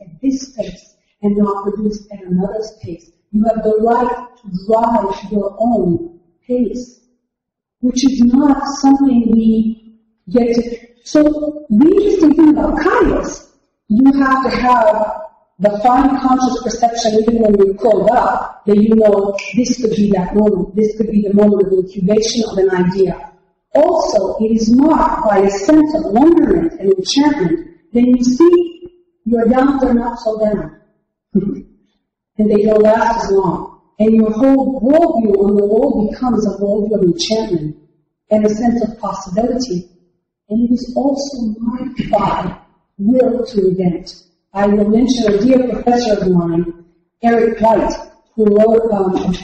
at this pace, and not produce at another's pace. You have the right to drive your own pace, which is not something we get to. So the interesting thing about kairos, you have to have the fine conscious perception, even when you're called up, that you know this could be that moment, this could be the moment of incubation of an idea. Also, it is marked by a sense of wonderment and enchantment. Then you see your downs are not so down, and they don't last as long. And your whole worldview on the world becomes a worldview of enchantment and a sense of possibility. And it is also marked by will to invent. I will mention a dear professor of mine, Eric White, who wrote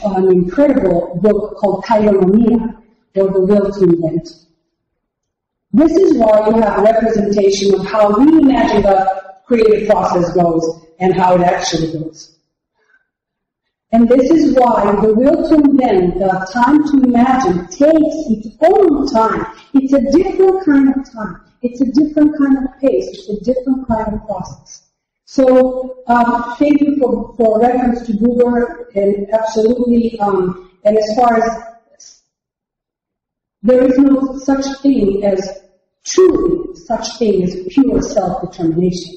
an incredible book called Kaironomia, or The Will to Invent. This is why you have representation of how we imagine the creative process goes and how it actually goes. And this is why the will to invent, the time to imagine, takes its own time. It's a different kind of time. It's a different kind of pace. It's a different kind of process. So, thank you for reference to Google, and absolutely, and as far as, there is no such thing as, truly such thing as pure self-determination.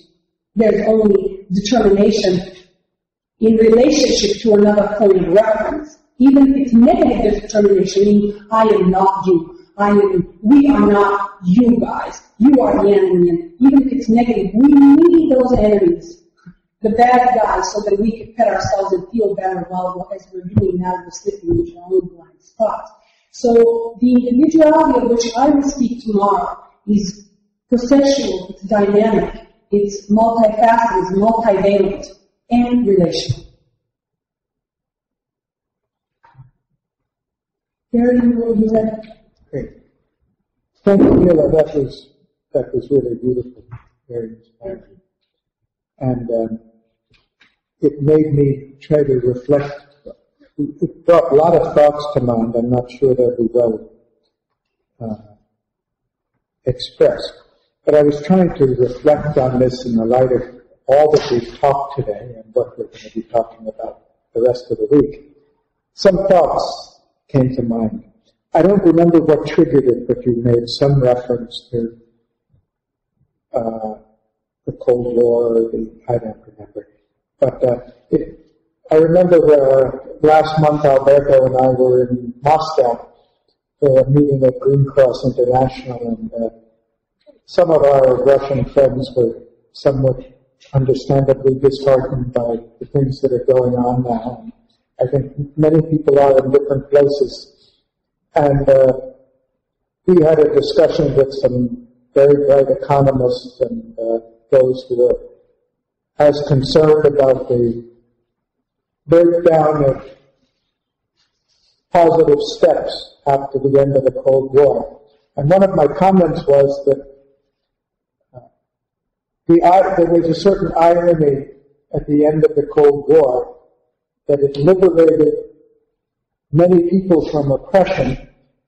There's only determination in relationship to another point of reference. Even if it's negative determination, meaning I am not you. We are not you guys. You are the enemy. Even if it's negative, we need those enemies, the bad guys, so that we can pet ourselves and feel better while, as we're doing now, we're slipping into our own blind spots. So the individuality of which I will speak tomorrow is processual, it's dynamic, it's multifaceted, it's multivalent, and relational. Gary, you read? Great. Thank you, Mila. That was really beautiful, very inspiring. And it made me try to reflect. It brought a lot of thoughts to mind. I'm not sure they'll be well expressed. But I was trying to reflect on this in the light of all that we've talked today and what we're going to be talking about the rest of the week. Some thoughts came to mind. I don't remember what triggered it, but you made some reference to the Cold War. I don't remember. But I remember last month Alberto and I were in Moscow for a meeting at Green Cross International, and some of our Russian friends were somewhat understandably disheartened by the things that are going on now. I think many people are in different places. And we had a discussion with some very bright economists and those who are as concerned about the breakdown of positive steps after the end of the Cold War. And one of my comments was that there was a certain irony at the end of the Cold War, that it liberated many people from oppression.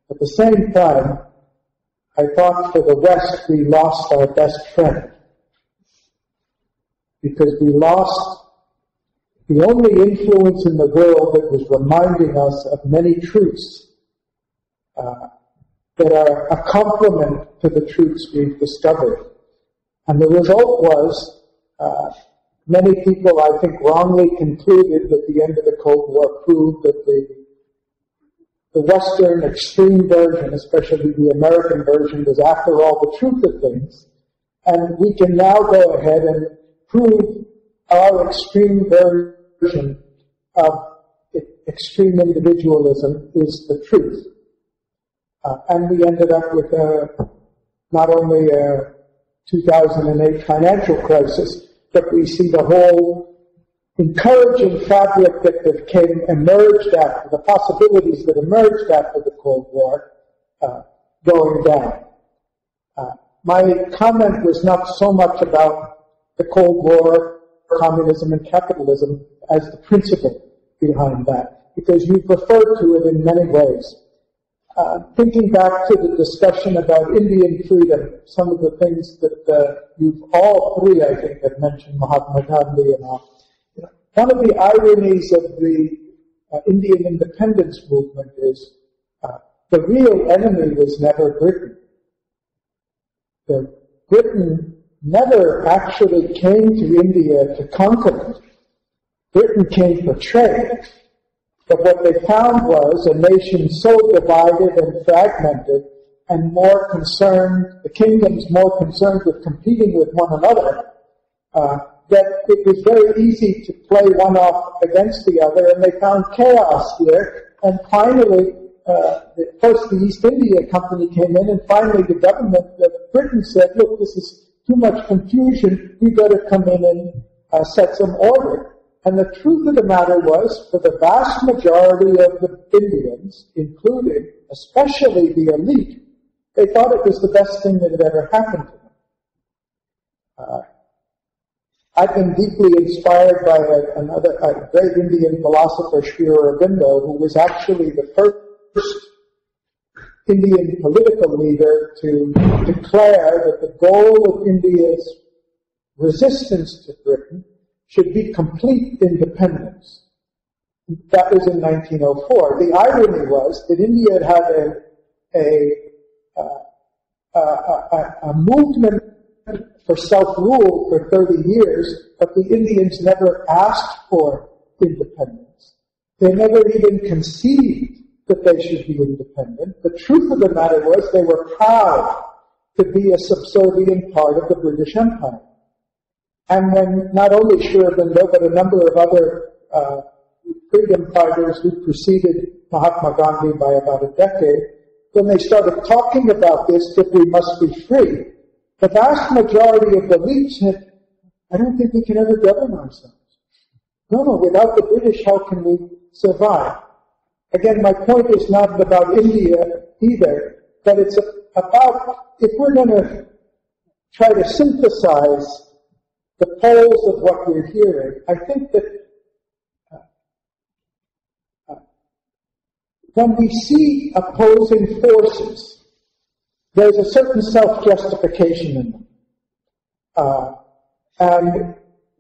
At the same time, I thought for the West we lost our best friend, because we lost the only influence in the world that was reminding us of many truths that are a complement to the truths we've discovered. And the result was, many people, I think, wrongly concluded that the end of the Cold War proved that the Western extreme version, especially the American version, was after all the truth of things. And we can now go ahead and prove our extreme version of extreme individualism is the truth. And we ended up with not only a 2008 financial crisis, but we see the whole encouraging fabric that emerged after, the possibilities that emerged after the Cold War, going down. My comment was not so much about the Cold War, communism and capitalism as the principle behind that, because you've referred to it in many ways. Thinking back to the discussion about Indian freedom, some of the things that you've all three, I think, have mentioned, Mahatma Gandhi and all. One of the ironies of the Indian independence movement is the real enemy was never Britain. Britain never actually came to India to conquer it. Britain came for trade. But what they found was a nation so divided and fragmented and more concerned, the kingdoms more concerned with competing with one another, that it was very easy to play one off against the other, and they found chaos here. And finally, first the East India Company came in, and finally the government of Britain said, look, this is too much confusion, we better come in and set some order. And the truth of the matter was, for the vast majority of the Indians, including especially the elite, they thought it was the best thing that had ever happened to them. I've been deeply inspired by a great Indian philosopher, Sri Aurobindo, who was actually the first Indian political leader to declare that the goal of India's resistance to Britain should be complete independence. That was in 1904. The irony was that India had a movement for self-rule for 30 years, but the Indians never asked for independence. They never even conceived that they should be independent. The truth of the matter was they were proud to be a subservient part of the British Empire. And when not only Sri Aurobindo, but a number of other freedom fighters who preceded Mahatma Gandhi by about a decade, when they started talking about this, that we must be free, the vast majority of the elite said, I don't think we can ever govern ourselves. No, without the British, how can we survive? Again, my point is not about India either, but it's about, if we're going to try to synthesize the poles of what we're hearing, I think that when we see opposing forces, there's a certain self-justification in them. And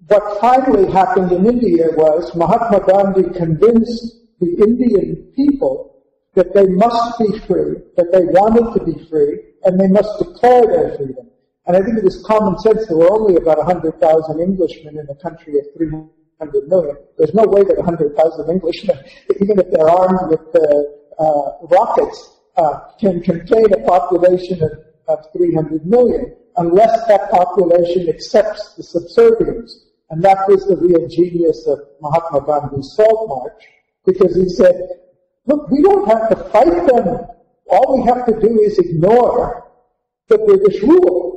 what finally happened in India was Mahatma Gandhi convinced the Indian people that they must be free, that they wanted to be free, and they must declare their freedom. And I think it was common sense. There were only about 100,000 Englishmen in a country of 300 million. There's no way that 100,000 Englishmen, even if they're armed with rockets, can contain a population of 300 million, unless that population accepts the subservience. And that was the real genius of Mahatma Gandhi's Salt March, because he said, look, we don't have to fight them. All we have to do is ignore the British rule.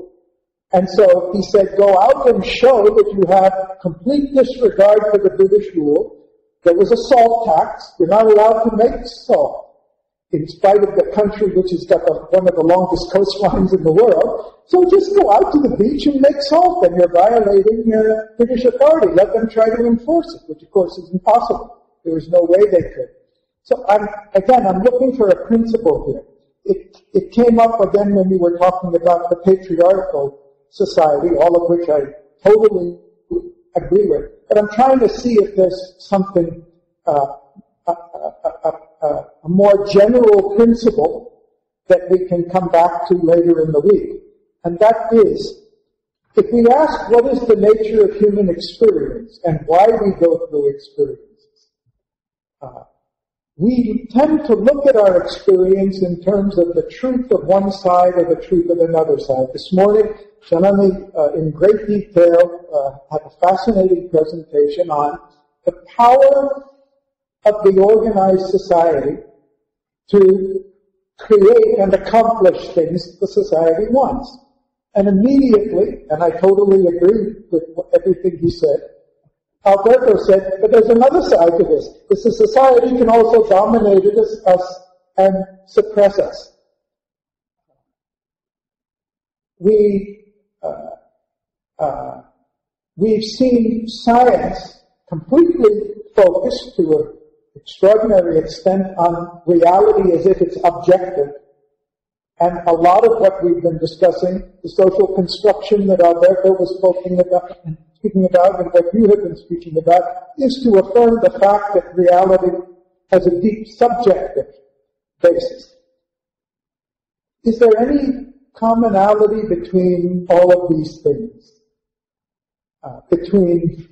And so he said, go out and show that you have complete disregard for the British rule. There was a salt tax. You're not allowed to make salt, in spite of the country which has got one of the longest coastlines in the world. So just go out to the beach and make salt, and you're violating British authority. Let them try to enforce it, which of course is impossible. There was no way they could. So I'm looking for a principle here. It came up again when we were talking about the patriarchal society, all of which I totally agree with. But I'm trying to see if there's something, a more general principle that we can come back to later in the week. And that is, if we ask what is the nature of human experience and why we go through experiences, we tend to look at our experience in terms of the truth of one side or the truth of another side. This morning, Shanani, in great detail, had a fascinating presentation on the power of the organized society to create and accomplish things the society wants. And immediately, and I totally agree with everything he said, Alberto said, but there's another side to this. This is society can also dominate us and suppress us. We've seen science completely focused to an extraordinary extent on reality as if it's objective. And a lot of what we've been discussing, the social construction that Alberto was speaking about, and what you have been speaking about, is to affirm the fact that reality has a deep subjective basis. Is there any commonality between all of these things? Between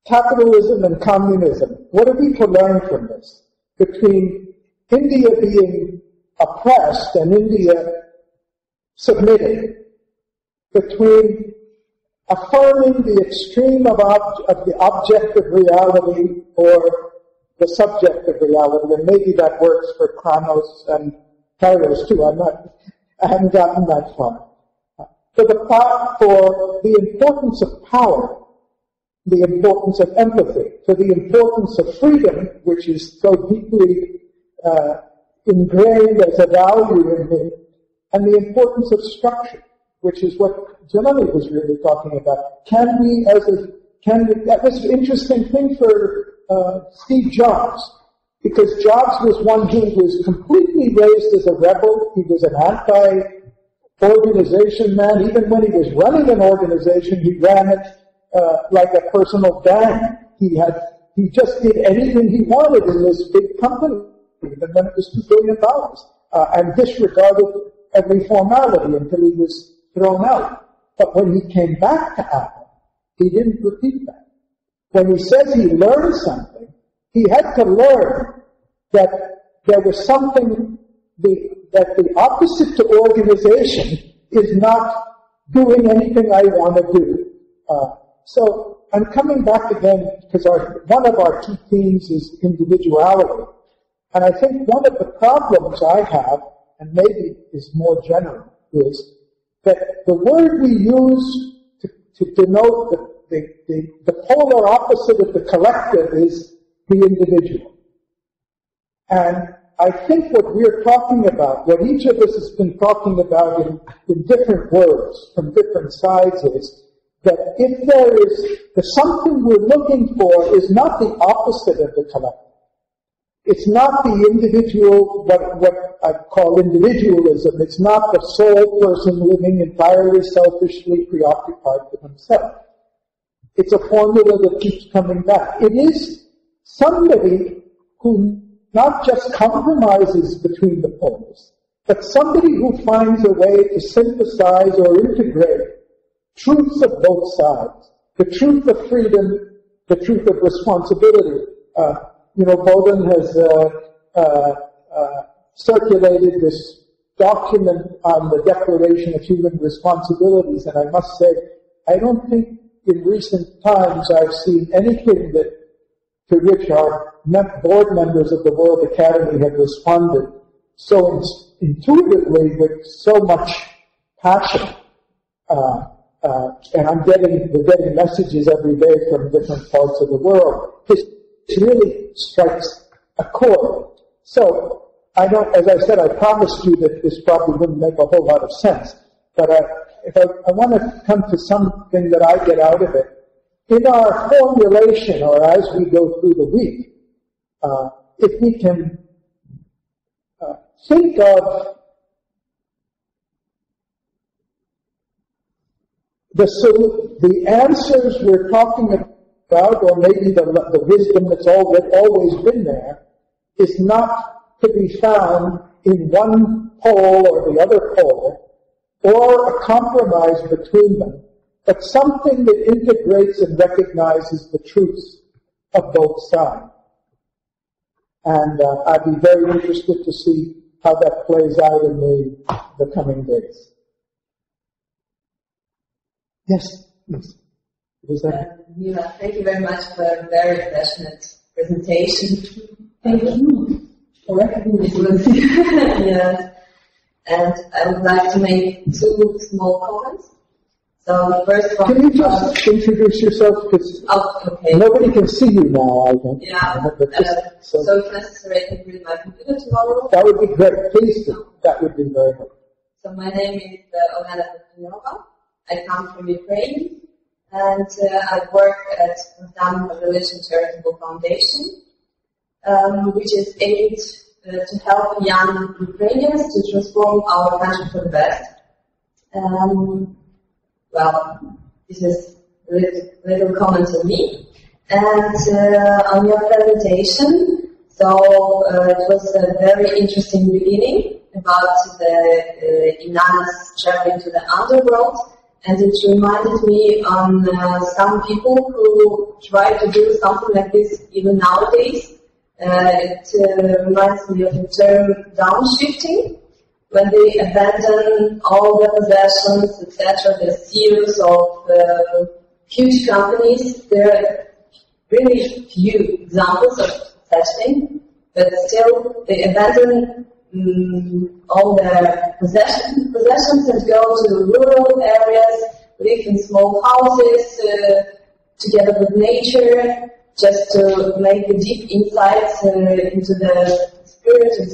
capitalism and communism? What are we to learn from this? Between India being oppressed and India submitting? Between affirming the extreme of the objective reality or the subjective reality, and maybe that works for Kronos and Kairos too. I haven't gotten that far. For the importance of power, the importance of empathy, for the importance of freedom, which is so deeply ingrained as a value in me, and the importance of structure, which is what Ljudmila was really talking about. That was an interesting thing for Steve Jobs, because Jobs was one who was completely raised as a rebel. He was an anti-organization man. Even when he was running an organization, he ran it like a personal gang. He just did anything he wanted in this big company, even when it was $2 billion, and disregarded every formality until he was thrown out. But when he came back to Apple, he didn't repeat that. When he says he learned something, he had to learn that there was something, that the opposite to organization is not doing anything I want to do. So I'm coming back again because one of our key themes is individuality. And I think one of the problems I have, and maybe is more general, is that the word we use to denote the polar opposite of the collective is the individual. And I think what we're talking about, what each of us has been talking about in different words from different sides, is that if there is something we're looking for is not the opposite of the collective. It's not the individual, what I call individualism. It's not the sole person living entirely selfishly preoccupied with himself. It's a formula that keeps coming back. It is somebody who not just compromises between the poles, but somebody who finds a way to synthesize or integrate truths of both sides. The truth of freedom, the truth of responsibility. Bowden has circulated this document on the Declaration of Human Responsibilities, and I must say, I don't think in recent times I've seen anything to which our board members of the World Academy have responded so intuitively with so much passion. And we're getting messages every day from different parts of the world. It really strikes a chord. So, as I said, I promised you that this probably wouldn't make a whole lot of sense. But I want to come to something that I get out of it. In our formulation, or as we go through the week, if we can think of the answers we're talking about, or maybe the wisdom that's always been there, is not to be found in one pole or the other pole, or a compromise between them, but something that integrates and recognizes the truths of both sides. And I'd be very interested to see how that plays out in the coming days. Yes, please. Ljudmila, thank you very much for a very passionate presentation. Thank you for recognizing. Yes. And I would like to make two small comments. So the first one. Can you just introduce yourself? Because okay. nobody can see you now, I think. Yeah. So if necessary, I can bring my computer tomorrow. That would be great. Please do. That would be very helpful. So my name is Ljudmila. I come from Ukraine, and I work at the Religion Charitable Foundation, which is aimed to help young Ukrainians to transform our country for the best. Well, this is a little comment on me. And on your presentation, so it was a very interesting beginning about the Inanas traveling to the underworld, and it reminded me on some people who try to do something like this even nowadays. It reminds me of the term downshifting, when they abandon all the possessions, etc., the CEOs of huge companies. There are really few examples of such thing, but still they abandon all their possessions and go to rural areas, live in small houses, together with nature, just to make a deep insights into the spirit and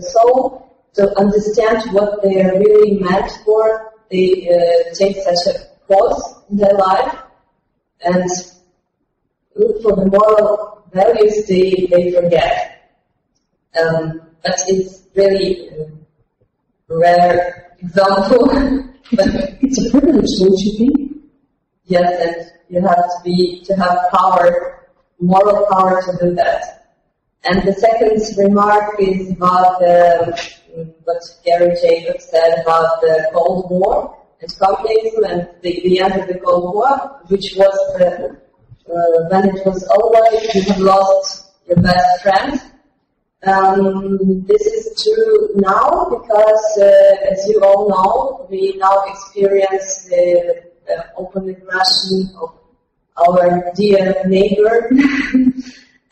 soul, to understand what they are really meant for. They take such a course in their life and look for the moral values they forget. But it's really a rare example. But it's a privilege, don't you think? Yes, and you have to have power, moral power to do that. And the second remark is about what Gary Jacobs said about the Cold War and communism and the end of the Cold War, which was when it was over, you have lost your best friend. This is true now because, as you all know, we now experience the open aggression of our dear neighbor,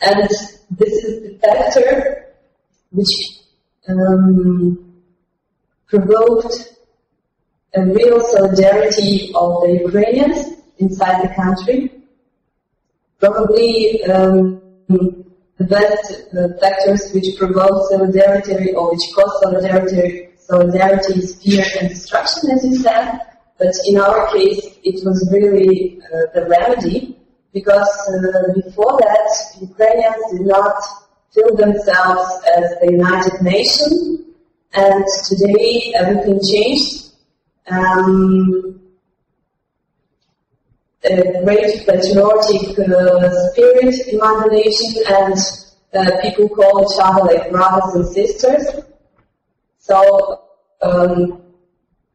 and this is the factor which provoked a real solidarity of the Ukrainians inside the country. Probably the best factors which provoke solidarity or which cause solidarity is fear and destruction, as you said. But in our case, it was really the remedy, because before that, Ukrainians did not feel themselves as a united nation, and today everything changed. A great patriotic spirit among the nation, and people call each other like brothers and sisters. So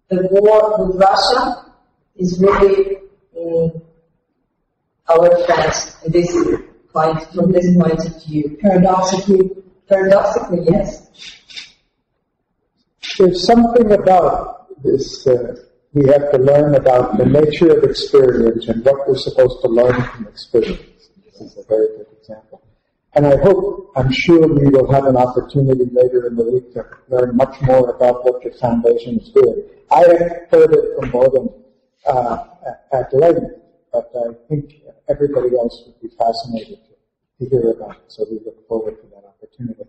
the war with Russia is really our friend from this point of view. Paradoxically, yes. There's something about this we have to learn about the nature of experience and what we're supposed to learn from experience. This is a very good example. And I'm sure we will have an opportunity later in the week to learn much more about what the foundation is doing. I have heard it from Morgan at length, but I think everybody else would be fascinated to hear about it, so we look forward to that opportunity.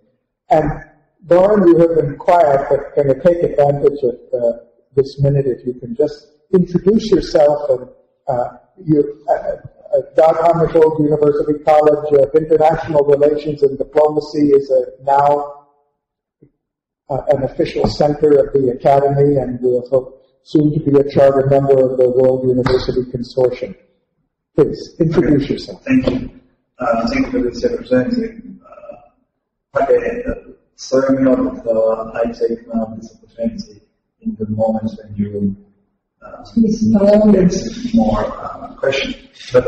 And Lauren, you have been quiet, but going to take advantage of this minute, if you can just introduce yourself and Dag Hammarskjöld University College of International Relations and Diplomacy is now an official center of the Academy, and will hope soon to be a charter member of the World University Consortium. Please, introduce yourself. Thank you. Thank you for this opportunity. Sorry that I take now this opportunity in the moment when you get more questions. But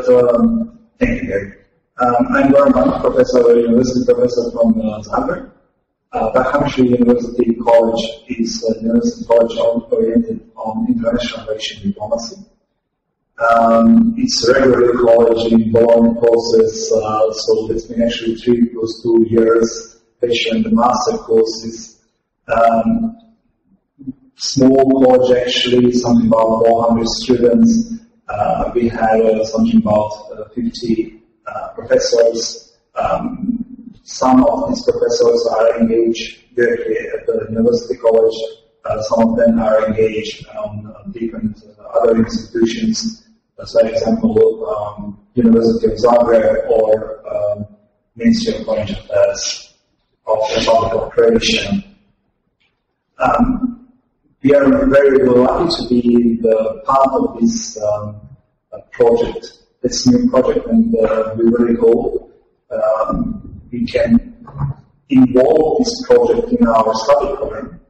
thank you, Gary. I'm Norman, university professor from Zagreb. Hammarskjöld University College is a university college oriented on international relations diplomacy. It's a regular college in Bologna process, so it's been actually 3 + 2 years, bachelor and the master courses. small college actually, something about 400 students. We had something about 50 professors. Some of these professors are engaged directly at the university college. Some of them are engaged on different other institutions. For example, University of Zagreb or Ministry of Foreign Affairs of the Republic of Croatia. We are very lucky to be the part of this project, this new project, and we really hope we can involve this project in our study program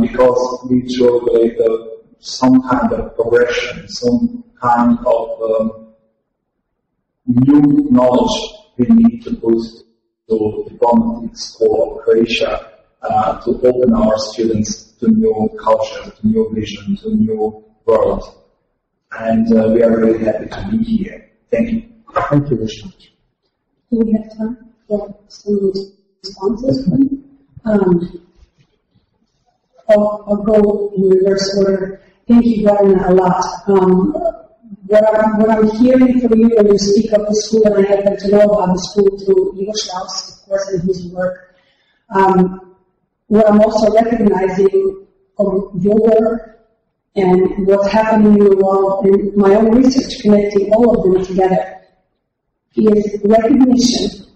because we truly believe that some kind of progression, some kind of new knowledge we need to boost to diplomatic school of Croatia to open our students to new culture, to new vision, to new world. And we are really happy to be here. Thank you. Thank you, Vishnu. Do we have time for some responses? I'll go in reverse order. Thank you, Gordon, a lot. What I'm hearing from you when you speak of the school, and I happen to know about the school through Igor Strauss, of course, and his work. What I'm also recognizing from your work and what's happening in the world and my own research connecting all of them together is recognition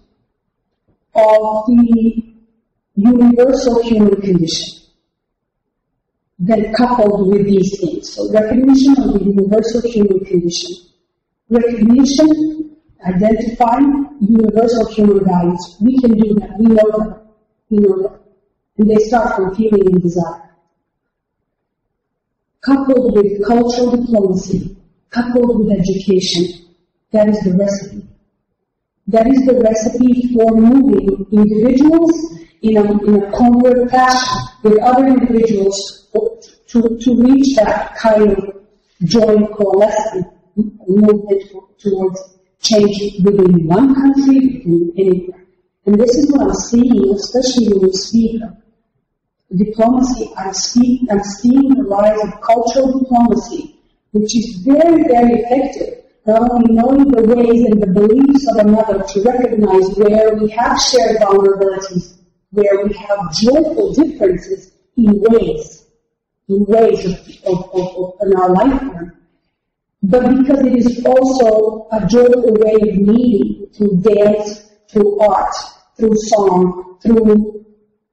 of the universal human condition. Then coupled with these things. So recognition of the universal human condition. Recognition, identifying universal human values. We can do that. We know that. We know that. And they start from feeling and desire. Coupled with cultural diplomacy, coupled with education, that is the recipe. That is the recipe for moving individuals in a congruent fashion with other individuals to reach that kind of joint coalescing movement towards change within one country, within anywhere. And this is what I'm seeing, especially when you speak of diplomacy. I'm seeing the rise of cultural diplomacy, which is very, very effective. Not only knowing the ways and the beliefs of another to recognize where we have shared vulnerabilities, where we have joyful differences in ways of in our lifetime, but because it is also a joyful way of meeting through dance, through art, through song, through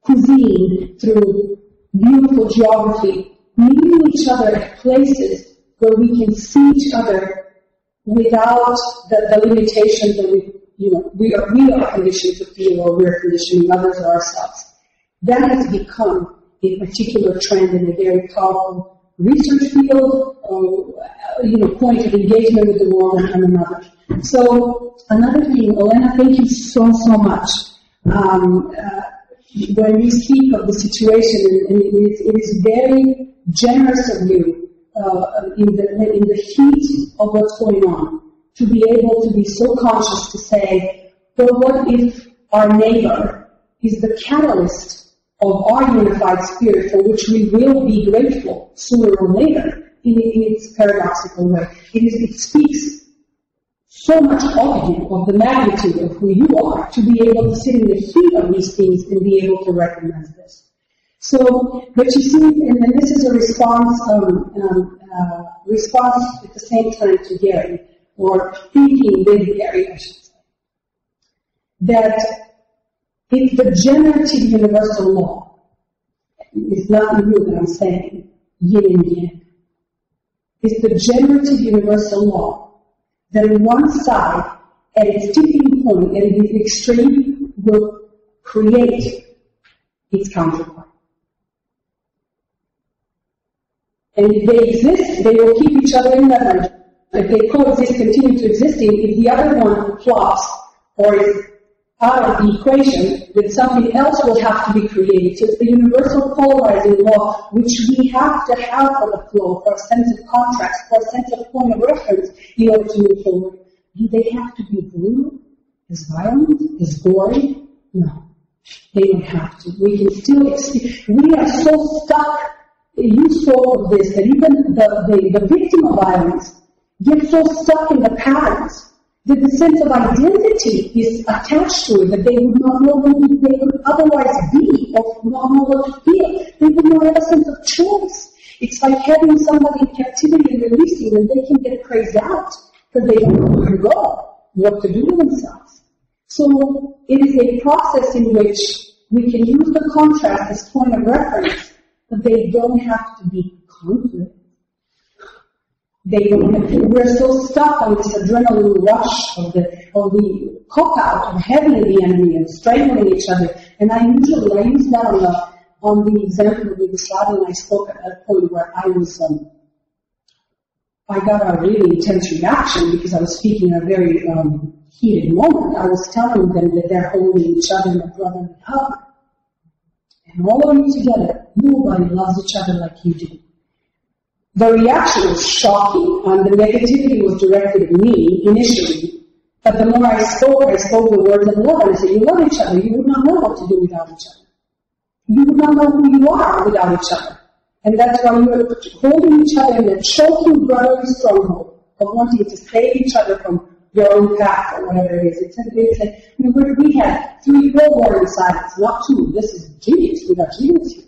cuisine, through beautiful geography, meeting each other at places where we can see each other without the limitations that we are conditioned to feel, or we're conditioning others or ourselves. That has become a particular trend in a very powerful research field, point of engagement with the world and another. So another thing, Elena, thank you so much. When you speak of the situation, and it is very generous of you in the heat of what's going on, to be able to be so conscious to say, well, what if our neighbor is the catalyst of our unified spirit, for which we will be grateful sooner or later, in its paradoxical way. It speaks so much of you, of the magnitude of who you are, to be able to sit in the heat of these things and be able to recognize this. So, but you see, and this is a response at the same time to Gary, or thinking with Gary, I should say, that it's the generative universal law. It's not you that I'm saying, yin and yang. It's the generative universal law that on one side, at its tipping point, at its extreme, will create its counterpart. And if they exist, they will keep each other in leverage. If they coexist, continue to existing, if the other one flops or is out of the equation, then something else will have to be created. So it's the universal polarizing law, which we have to have for the flow, for a sense of contrast, for a sense of point of reference in order to move forward. Do they have to be brutal, as violent, as gory? No. They don't have to. We can still experience. We are so stuck you spoke of this, that even the victim of violence gets so stuck in the past that the sense of identity is attached to it, that they would not know who they could otherwise be, or not know what to feel. They would not have a sense of choice. It's like having somebody in captivity and releasing them, they can get crazed out because they don't know where to go, what to do with themselves. So it is a process in which we can use the contrast as point of reference, but they don't have to be conflict. We're so stuck on this adrenaline rush of the cop-out of having the enemy and strangling each other. And I use that on the example of Yugoslavia, and I spoke at a point where I got a really intense reaction because I was speaking in a very heated moment. I was telling them that they're holding each other, my brother and hug. And all of you together, nobody loves each other like you do. The reaction was shocking, and the negativity was directed at me initially. But the more I spoke the words of love, and I said, you love each other, you would not know what to do without each other. You would not know who you are without each other. And that's why you are holding each other in a choking brotherly stronghold of wanting to save each other from your own path or whatever it is. We had 3 people were in silence, not 2. This is genius. We got genius here.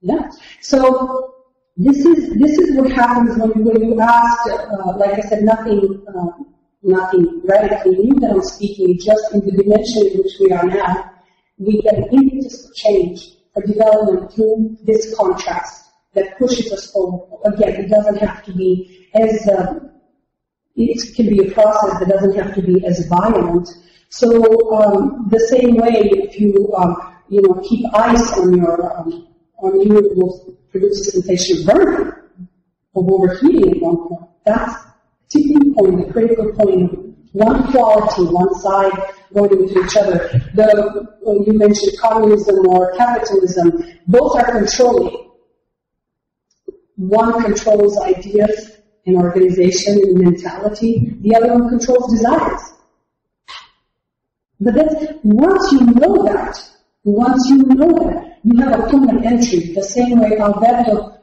Yeah. So this is what happens when you ask, like I said, nothing radically new that I'm speaking, just in the dimension in which we are now, we get an impetus for change, for development through this contrast that pushes us forward. Again, it doesn't have to be as, it can be a process that doesn't have to be as violent. So, the same way, if you, keep ice on you, it will produce a sensation of burning, of overheating at one point. That's the tipping point, the critical point of one quality, one side going into each other. You mentioned communism or capitalism. Both are controlling. One controls ideas and organization and mentality. The other one controls desires. But once you know that, you have a point of entry, the same way Alberto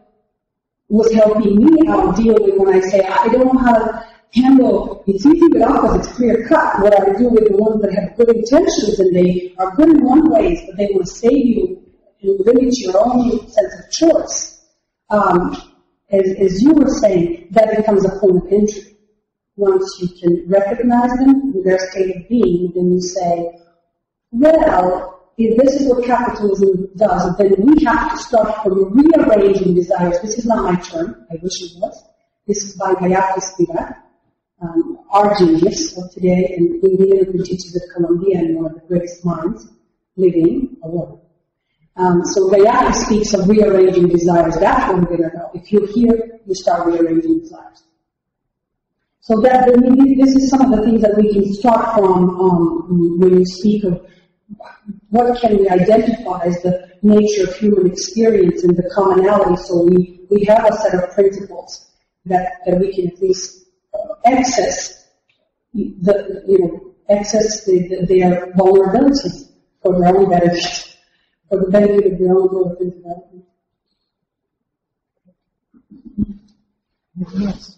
was helping me out deal with when I say, I don't know how to handle, it's easy with opposites, it's clear cut. What I do with the ones that have good intentions and they are good in one way, but they will save you and limit your own sense of choice. As you were saying, that becomes a point of entry. Once you can recognize them in their state of being, then you say, well, if this is what capitalism does, then we have to start from rearranging desires. This is not my term, I wish it was. This is by Gayatri Spivak, our genius of today, and Indian who teaches at Columbia and one of the greatest minds living alone. So Gayatri speaks of rearranging desires. That's where we're going to go. If you're here, you start rearranging desires. So this is some of the things that we can start from when you speak of what can we identify as the nature of human experience and the commonality. So we have a set of principles that we can at least access their vulnerabilities for their own benefit, for the benefit of their own growth and development. Yes.